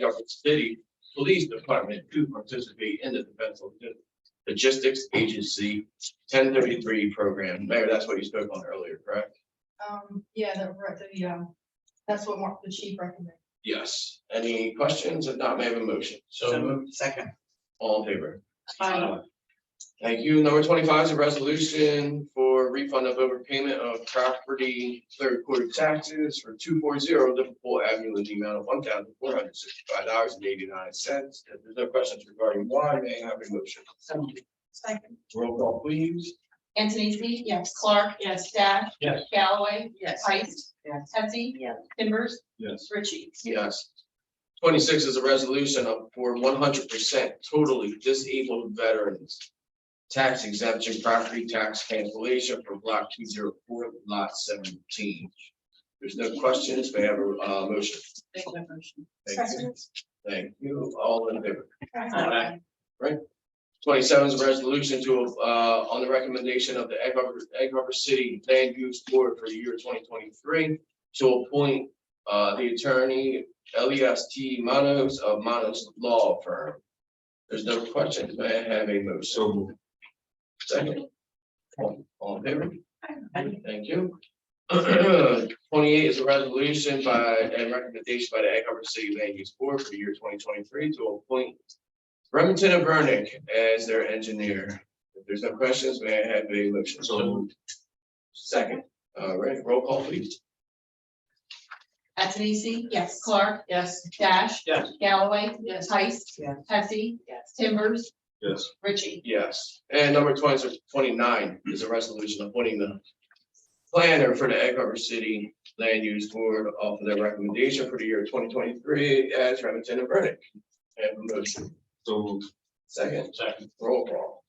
B: Harbor City Police Department to participate in the Defense Logistics Agency 1033 program. Mayor, that's what you spoke on earlier, correct?
D: Yeah, that's what the chief recommended.
B: Yes. Any questions? If not, may I have a motion?
N: So moved. Second.
B: All in favor? Thank you. Number 25 is a resolution for refund of overpayment of property third quarter taxes for 240 Liverpool Avenue in the amount of $1,465.89. If there's no questions regarding why, may I have a motion?
I: Second.
B: Roll call, please.
A: Antonisi, yes. Clark, yes. Dash.
G: Yes.
A: Galloway,
N: Yes.
A: Heist,
N: Yes.
A: Hesse,
J: Yes.
A: Timbers,
G: Yes.
A: Ritchie.
B: Yes. 26 is a resolution for 100% totally disabled veterans. Tax exemption property tax cancellation for block 204, lot 17. There's no questions. May I have a motion?
A: Make that motion.
B: Thank you. Thank you. All in favor?
F: Aye.
B: 27 is a resolution to, on the recommendation of the Egg Harbor City Land Use Board for the year 2023 to appoint the attorney LEST Manos of Manos Law Firm. There's no questions. May I have a motion? So moved. Second. All in favor? Thank you. 28 is a resolution and recommendation by the Egg Harbor City Land Use Board for the year 2023 to appoint Remington and Vernick as their engineer. If there's no questions, may I have a motion? So moved. Second. All right, roll call, please.
A: Antonisi, yes. Clark,
L: Yes.
A: Dash.
F: Yes.
A: Galloway, yes. Heist,
N: Yes.
A: Hesse,
J: Yes.
A: Timbers,
G: Yes.
A: Ritchie.
B: Yes. And number 29 is a resolution appointing the planner for the Egg Harbor City Land Use Board for their recommendation for the year 2023 as Remington and Vernick. I have a motion. So moved. Second. Roll call.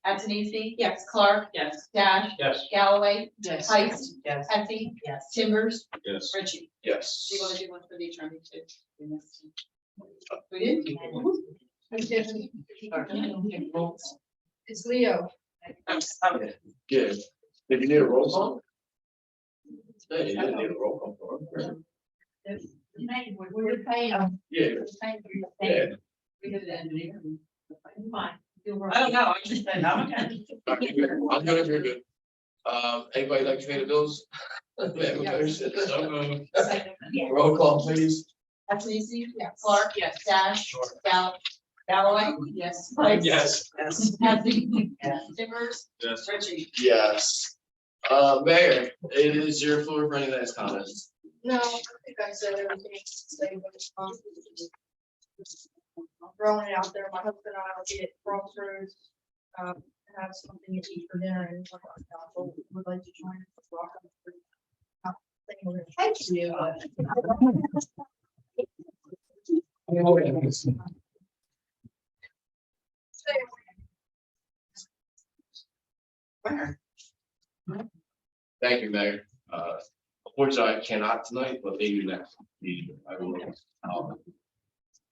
A: Antonisi, yes. Clark,
L: Yes.
A: Dash,
F: Yes.
A: Galloway,
L: Yes.
A: Heist,
N: Yes.
A: Hesse,
J: Yes.
A: Timbers,
G: Yes.
A: Ritchie.
B: Yes.
A: Do you want to do one for the attorney too? We did? It's Leo.
B: Good. Did you need a roll call? No, you didn't need a roll call for it.
A: We're paying.
B: Yeah. Yeah.
A: We did the engineer. Fine.
L: I don't know, I just said, I'm okay.
B: I'm good if you're good. Anybody like to pay the bills? May I have a motion? So moved. Roll call, please.
A: Antonisi, yes. Clark, yes. Dash, Galloway, yes.
L: Yes.
N: Yes.
A: Hesse, Timbers,
G: Yes.
A: Ritchie.
B: Yes. Mayor, it is your floor for any last comments.
D: No, I think I said everything. I'm throwing it out there. My husband and I will be at Crossroads, have something to eat for dinner and would like to join.
A: Thank you.
B: Thank you, Mayor. Unfortunately, I cannot tonight, but maybe next meeting I will.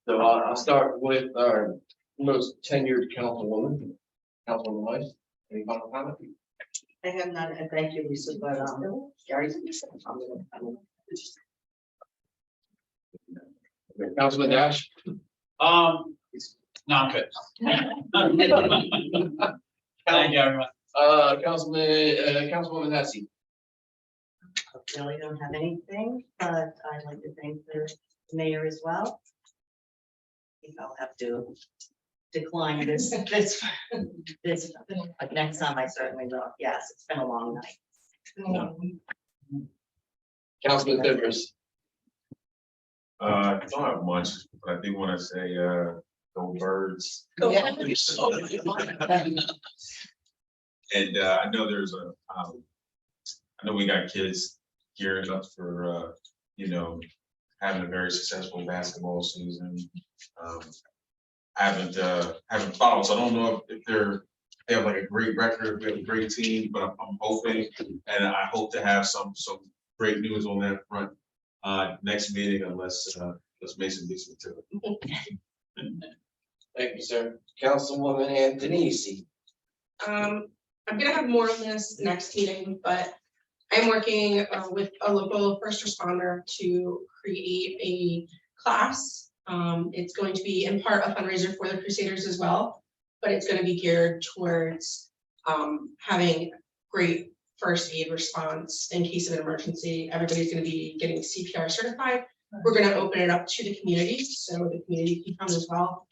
B: So I'll start with our most tenured councilwoman, Councilwoman Weiss. Any final comment?
N: I have none, and thank you, Lisa, but, Gary.
B: Councilman Dash?
F: No, I'm good. Thank you, everyone.
B: Councilwoman Hesse.
J: I really don't have anything, but I'd like to thank the mayor as well. I think I'll have to decline this, but next time I certainly will. Yes, it's been a long night.
B: Councilman Timbers.
O: I don't have much, but I do want to say, go birds. And I know there's I know we got kids gearing up for, having a very successful basketball season. haven't followed, so I don't know if they have like a great record, we have a great team, but I'm hoping, and I hope to have some great news on that front, next meeting unless Mason beats me to it.
B: Thank you, sir. Councilwoman Antonisi.
A: I'm gonna have more on this next meeting, but I'm working with a local first responder to create a class. It's going to be in part a fundraiser for the Crusaders as well, but it's gonna be geared towards having great first aid response in case of an emergency. Everybody's gonna be getting CPR certified. We're gonna open it up to the community, so the community can come as well.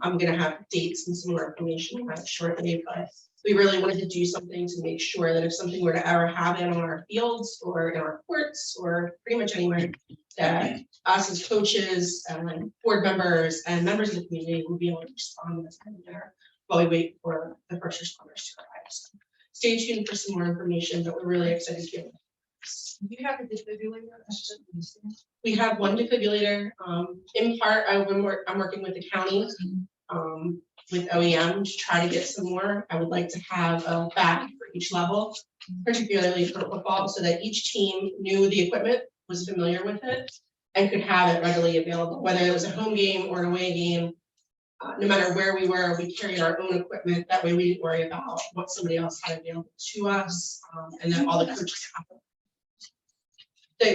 A: I'm gonna have dates and some more information on that shortly, but we really wanted to do something to make sure that if something were to ever happen on our fields or in our courts or pretty much anywhere, that us as coaches and board members and members of the community will be able to respond to this kind of there while we wait for the first responders to arrive. So stay tuned for some more information, but we're really excited to.
D: Do you have a defibrillator?
A: We have one defibrillator. In part, I'm working with the county, with OEM to try to get some more. I would like to have a bag for each level, particularly for football, so that each team knew the equipment, was familiar with it, and could have it readily available, whether it was a home game or an away game. No matter where we were, we carried our own equipment. That way we didn't worry about what somebody else had available to us, and then all the coaches have it.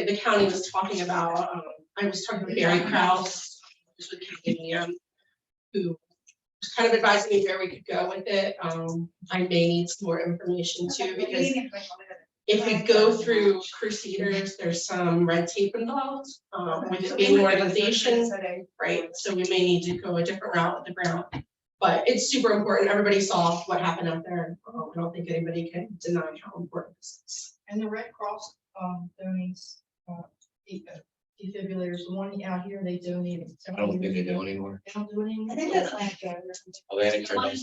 A: The county was talking about, I was talking to Barry Kraus, who's with KDM, who was kind of advising me where we could go with it. I may need some more information too, because if we go through Crusaders, there's some red tape involved, with it being an organization, right? So we may need to go a different route with the ground. But it's super important. Everybody saw what happened out there. I don't think anybody can deny how important this is.
D: And the Red Cross donates defibrillators. The one out here, they donate.
E: I don't think they do anymore.
D: They don't do it anymore.
N: I think that's
E: Atlantic Charge.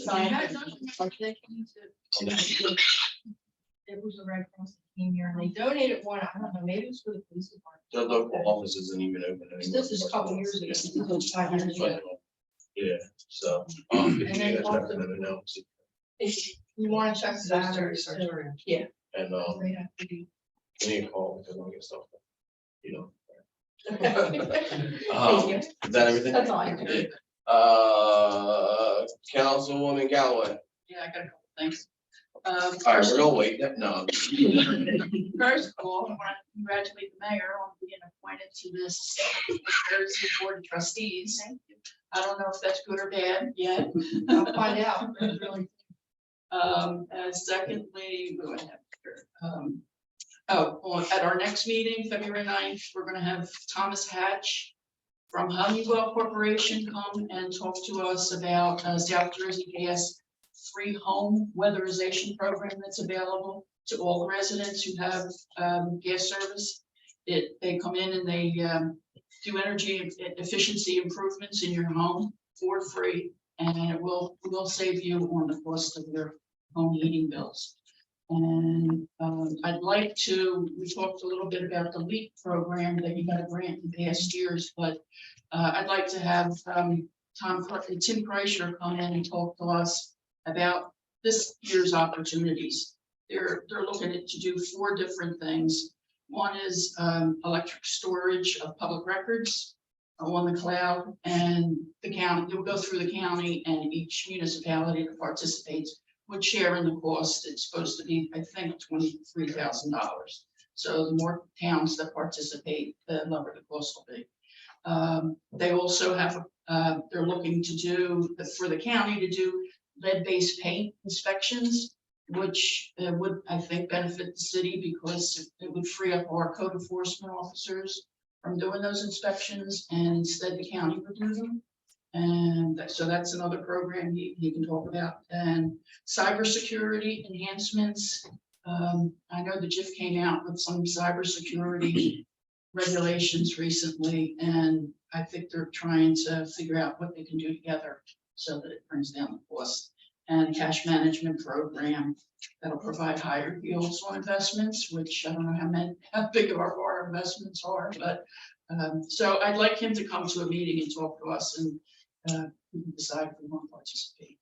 D: It was the Red Cross that came here and they donated one. I don't know, maybe it was for the police department.
E: The local office isn't even open anymore.
D: This is a couple years ago. This is 5 years ago.
E: Yeah, so,
D: And
E: if you
D: then
E: guys
D: also-
E: happen to know,
D: You want to check the batteries.
A: Yeah.
E: and,
D: They have to be-
E: we need to call because I'll get stuff, you know.
A: Thank you.
E: Is that everything?
A: That's all I have.
B: Councilwoman Galloway.
L: Yeah, I got a couple things.
B: All right, we're gonna wait. No.
L: First of all, I want to congratulate the mayor on being appointed to this Jersey Board of Trustees. I don't know if that's good or bad yet.
D: I'll find out. Really.
L: Secondly, what do I have here? At our next meeting, February 9th, we're gonna have Thomas Hatch from Honeywell Corporation come and talk to us about South Jersey Gas free home weatherization program that's available to all the residents who have gas service. They come in and they do energy efficiency improvements in your home for free, and it will save you on the cost of your home heating bills. And I'd like to, we talked a little bit about the LEAP program that you got a grant in past years, but I'd like to have Tim Kreischer come in and talk to us about this year's opportunities. They're looking to do 4 different things. One is electric storage of public records on the cloud, and the county, you'll go through the county, and each municipality that participates would share in the cost. It's supposed to be, I think, $23,000. So the more towns that participate, the lower the cost will be. They also have, they're looking to do, for the county to do lead-based paint inspections, which would, I think, benefit the city because it would free up our code enforcement officers from doing those inspections, and instead the county would do them. And so that's another program he can talk about. And cybersecurity enhancements. I know the JIF came out with some cybersecurity regulations recently, and I think they're trying to figure out what they can do together so that it brings down the cost. And cash management program that'll provide higher yields on investments, which I don't know how big of our investments are, but so I'd like him to come to a meeting and talk to us and we can decide if we want to participate.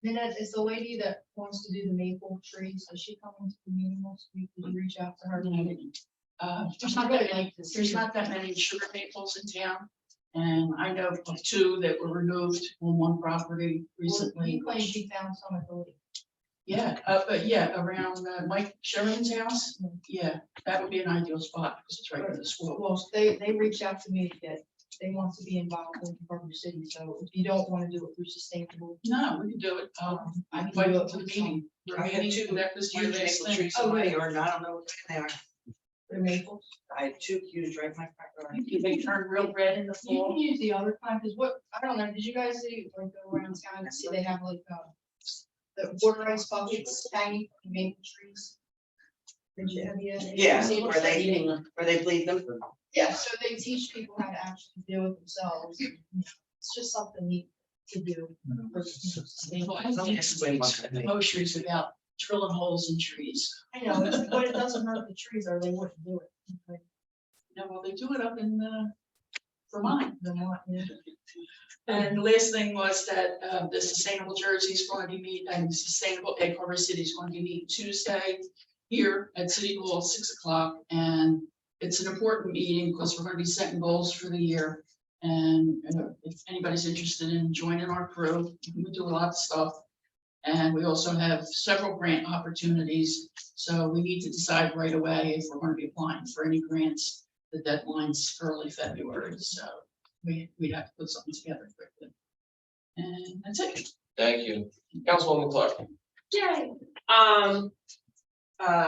A: Nanette, is the lady that wants to do the maple trees, does she come into the meeting next week? Did you reach out to her?
L: There's not that many, sugar maples in town. And I know of two that were removed on one property recently.
A: He claims he found some at the lake.
L: Yeah, but yeah, around Mike Sherman's house. Yeah, that would be an ideal spot because it's right near the school.
A: Well, they reached out to me that they want to be involved in Parker City, so if you don't want to do it through sustainable.
L: No, we can do it. I can invite you to the meeting. We're
N: I had
L: meeting
N: two
L: that was
N: huge
L: my last
N: maple
L: thing.
N: trees
A: Oh,
N: in my
A: really?
N: yard, and I don't know what they are.
A: The maples.
N: I had two huge right in my front yard.
L: They turn real red in the
A: You
L: fall.
A: can use the other kind, because what, I don't know, did you guys see, like, go around town and see they have like, the water ice buckets hanging from maple trees? Did you have you?
N: Yeah,
A: seen
N: where they bleed them.
A: Yeah, so they teach people how to actually do it themselves. It's just something neat to do. for,
L: Well, I
A: sustainable.
L: think it's most trees about drilling holes in trees.
A: I know, but it doesn't hurt the trees or they wouldn't do it.
L: Yeah, well, they do it up in Vermont.
A: Vermont, yeah.
L: And the last thing was that the Sustainable Jersey is going to be meeting, and Sustainable Egg Harbor City is going to be meeting Tuesday here at City Hall, 6 o'clock. And it's an important meeting because we're going to be setting goals for the year. And if anybody's interested in joining our crew, we do a lot of stuff. And we also have several grant opportunities. So we need to decide right away if we're going to be applying for any grants. The deadline's early February, so we have to put something together quickly. And that's it.
B: Thank you. Councilwoman Clark.
M: Yay.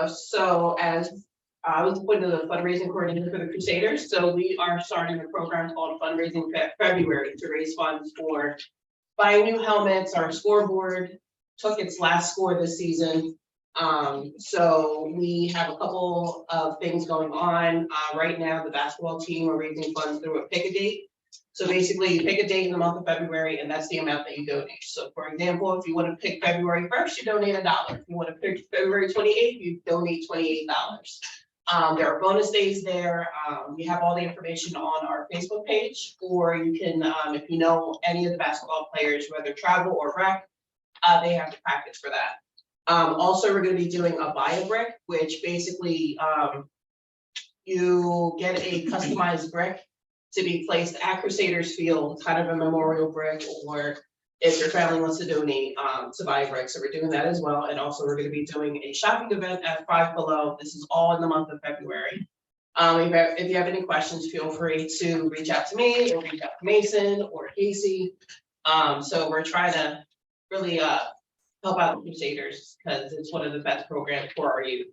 M: So as I was appointed the fundraising coordinator for the Crusaders, so we are starting a program called Fundraising February to raise funds for buying new helmets. Our scoreboard took its last score this season. So we have a couple of things going on. Right now, the basketball team are raising funds through a pick a date. So basically, you pick a date in the month of February, and that's the amount that you donate. So for example, if you want to pick February 1st, you donate $1. If you want to pick February 28th, you donate $28. There are bonus days there. We have all the information on our Facebook page, or you can, if you know any of the basketball players, whether travel or rec, they have to practice for that. Also, we're going to be doing a buy a brick, which basically you get a customized brick to be placed at Crusaders Field, kind of a memorial brick, or if your family wants to donate to buy a brick. So we're doing that as well. And also we're going to be doing a shopping event at Five Below. This is all in the month of February. If you have any questions, feel free to reach out to me or reach out to Mason or Casey. So we're trying to really help out the Crusaders because it's one of the best programs for our youth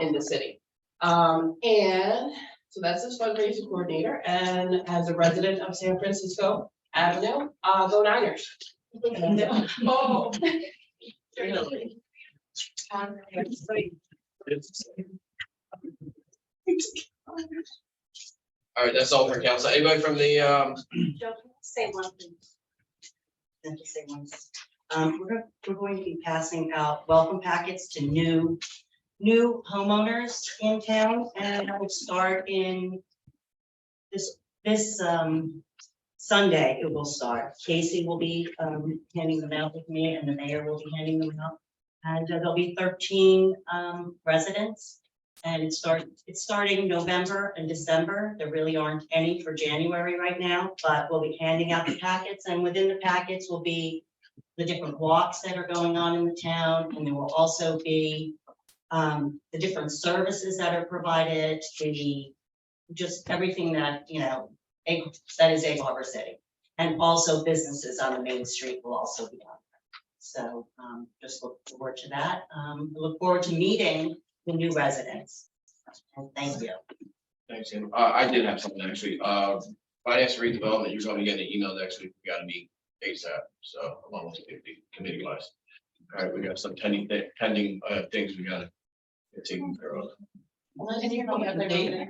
M: in the city. And so that's this fundraising coordinator, and as a resident of San Francisco Avenue, go Niners. Oh.
B: All right, that's all for council. Anybody from the,
N: Say one thing. Just say one. We're going to be passing out welcome packets to new homeowners in town, and I will start in this Sunday. It will start. Casey will be handing them out with me, and the mayor will be handing them out. And there'll be 13 residents, and it's starting November and December. There really aren't any for January right now, but we'll be handing out the packets, and within the packets will be the different walks that are going on in the town, and there will also be the different services that are provided, just everything that, that is Egg Harbor City. And also businesses on the main street will also be on there. So just look forward to that. Look forward to meeting the new residents. And thank you.
B: thanks, Sam. I did have something actually. Finance redevelopment, you're going to get an email next week. We got to meet ASAP. So along with the committee wise. All right, we got some pending things we got to get taken care of.
L: And you don't have the data.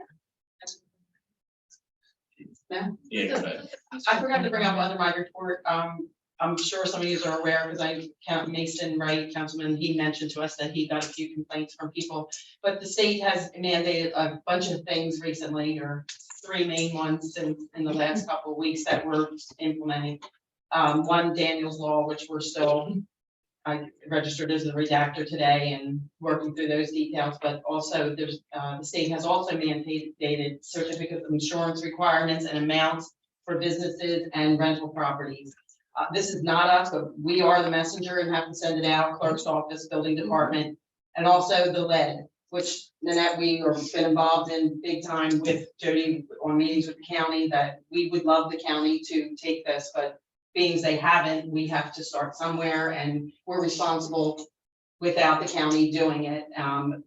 B: Yeah, but
L: I forgot to bring up under my report, I'm sure some of you are aware, because Mason Wright, Councilman, he mentioned to us that he got a few complaints from people. But the state has mandated a bunch of things recently, or three main ones in the last couple of weeks that we're implementing. One, Daniel's Law, which we're still, I registered as a redactor today and working through those details, but also there's, the state has also mandated certificate of insurance requirements and amounts for businesses and rental properties. This is not us, but we are the messenger and have to send it out, clerk's office, building department, and also the lead, which Nanette, we are been involved in big time with Jody on meetings with the county, that we would love the county to take this, but being they haven't, we have to start somewhere, and we're responsible without the county doing it.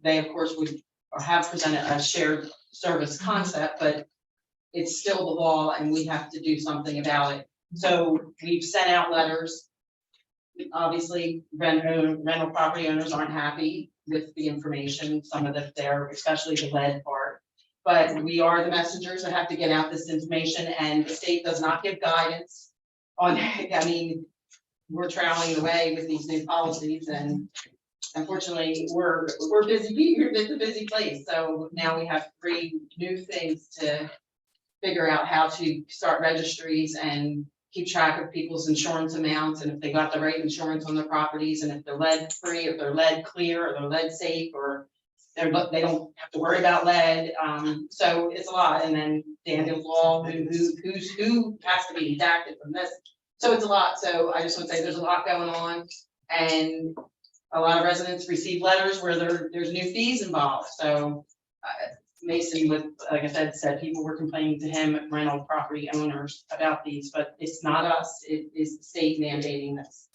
L: They, of course, would or have presented a shared service concept, but it's still the law and we have to do something about it. So we've sent out letters. Obviously, rental property owners aren't happy with the information, some of the, there, especially the lead part. But we are the messengers that have to get out this information, and the state does not give guidance on, I mean, we're traveling away with these new policies, and unfortunately, we're busy people, it's a busy place. So now we have 3 new things to figure out how to start registries and keep track of people's insurance amounts, and if they got the right insurance on their properties, and if they're lead free, if they're lead clear, or they're lead safe, or they don't have to worry about lead. So it's a lot. And then Daniel's Law, who has to be redacted from this. So it's a lot. So I just want to say there's a lot going on, and a lot of residents receive letters where there's new fees involved. So Mason, with, like I said people were complaining to him, rental property owners, about these, but it's not us. It is the state mandating this.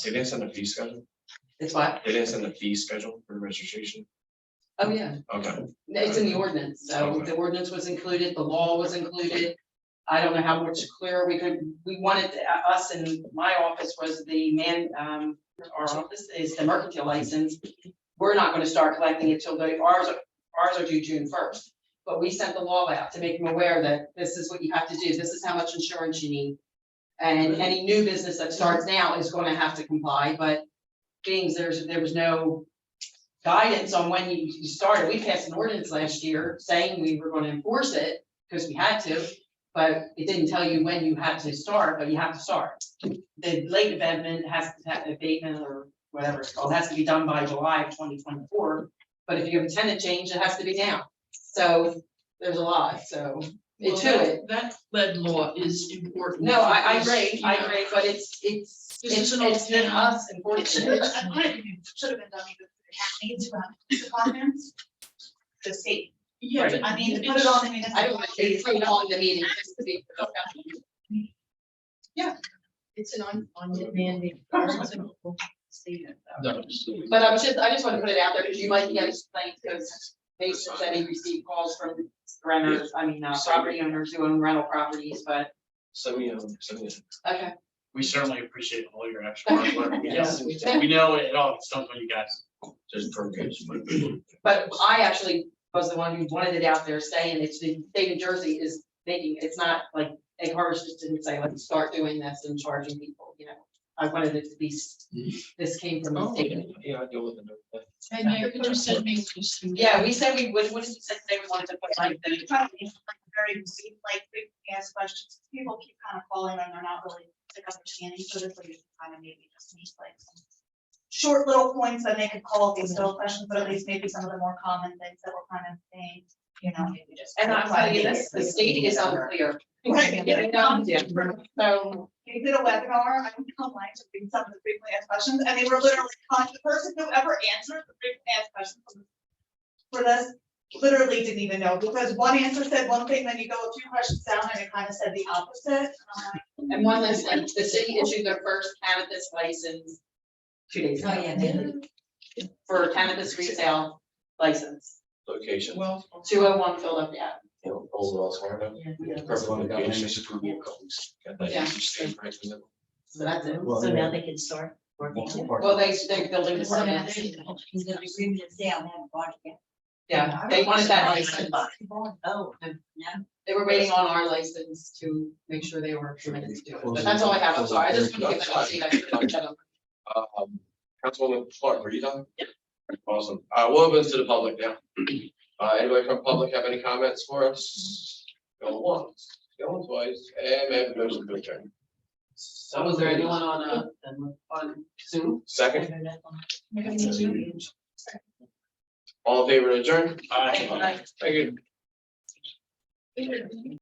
B: They didn't send a fee schedule?
L: It's what?
B: They didn't send a fee schedule for registration?
L: Oh, yeah.
B: Okay.
L: It's in the ordinance. So
B: Okay.
L: the ordinance was included, the law was included. I don't know how much clearer we wanted, us in my office was our office is the mercantile license. We're not gonna start collecting it till ours are due June 1st. But we sent the law out to make them aware that this is what you have to do. This is how much insurance you need. And any new business that starts now is gonna have to comply, but being there was no guidance on when you started. We passed an ordinance last year saying we were gonna enforce it because we had to, but it didn't tell you when you had to start, but you have to start. The late abatement has to have abatement or whatever it's called, has to be done by July of 2024. But if you have a tenant change, it has to be now. So there's a lot, so it's to it.
A: That lead law is important.
L: No, I
A: because,
L: agree,
A: you
L: I
A: know,
L: agree, but it's
A: This is an
L: been
A: alternative.
L: us
I: It
L: unfortunately.
I: should have been done even for the county to run the departments. The state,
A: Yeah,
L: Right.
A: but
I: I mean, to put it on the municipal.
L: I don't want to put it on the meeting just to be.
D: It's an on-demand.
L: But I just want to put it out there because you might get complaints because Mason said he received calls from renters, property owners who own rental properties, but
B: Send me.
L: okay.
F: We certainly appreciate all your extra hard work.
L: Yes.
F: We know it all, it's done by you guys.
B: Just for kids.
L: But I actually was the one who wanted it out there saying it's the state of New Jersey is making, it's not like Egg Harbor just didn't say, let's start doing this and charging people, I wanted it to be, this came from the state.
B: Yeah, I deal with it.
A: And Mayor, could you send me just?
L: Yeah, we said we would, what did you say today? We wanted to put like the.
I: Very received, like frequently asked questions. People keep kind of calling and they're not really like understanding, so this way you kind of maybe just need like some short little points that they could call if they still have questions, but at least maybe some of the more common things that we're kind of saying, maybe just.
L: And I'm telling you this, the state is unclear.
I: Right.
L: So,
I: They did a webinar, I went online to read some of the frequently asked questions, and they were literally, the person who ever answered the frequently asked questions for this literally didn't even know, because one answer said one thing, then you go a few questions down and it kind of said the opposite.
L: and one last thing, the city issued their first cannabis license 2 days
J: Oh,
L: ago.
J: yeah.
L: For cannabis retail license,
B: Location.
A: Well.
L: 201 Philadelphia.
B: Overall, Florida.
L: Yeah.
B: Perfect location, just approval of couples. Got that
L: Yeah.
B: easy stamp right in the middle.
L: So that's it.
J: So now they can start working.
L: Well, they're building department.
J: He's gonna be agreement to say, I'll have a project.
L: Yeah, they wanted that license.
J: Oh, yeah.
L: They were waiting on our license to make sure they were permitted to do it, but that's all I have, I'm sorry, I just want to give that.
B: Councilwoman Clark, are you done? Yeah. Awesome. We'll open this to the public now. Anybody from public have any comments for us? Going once, going twice, and may I have a motion to adjourn?
M: So was there anyone on Zoom?
B: Second, all in favor to adjourn?
F: Aye.
B: Thank you.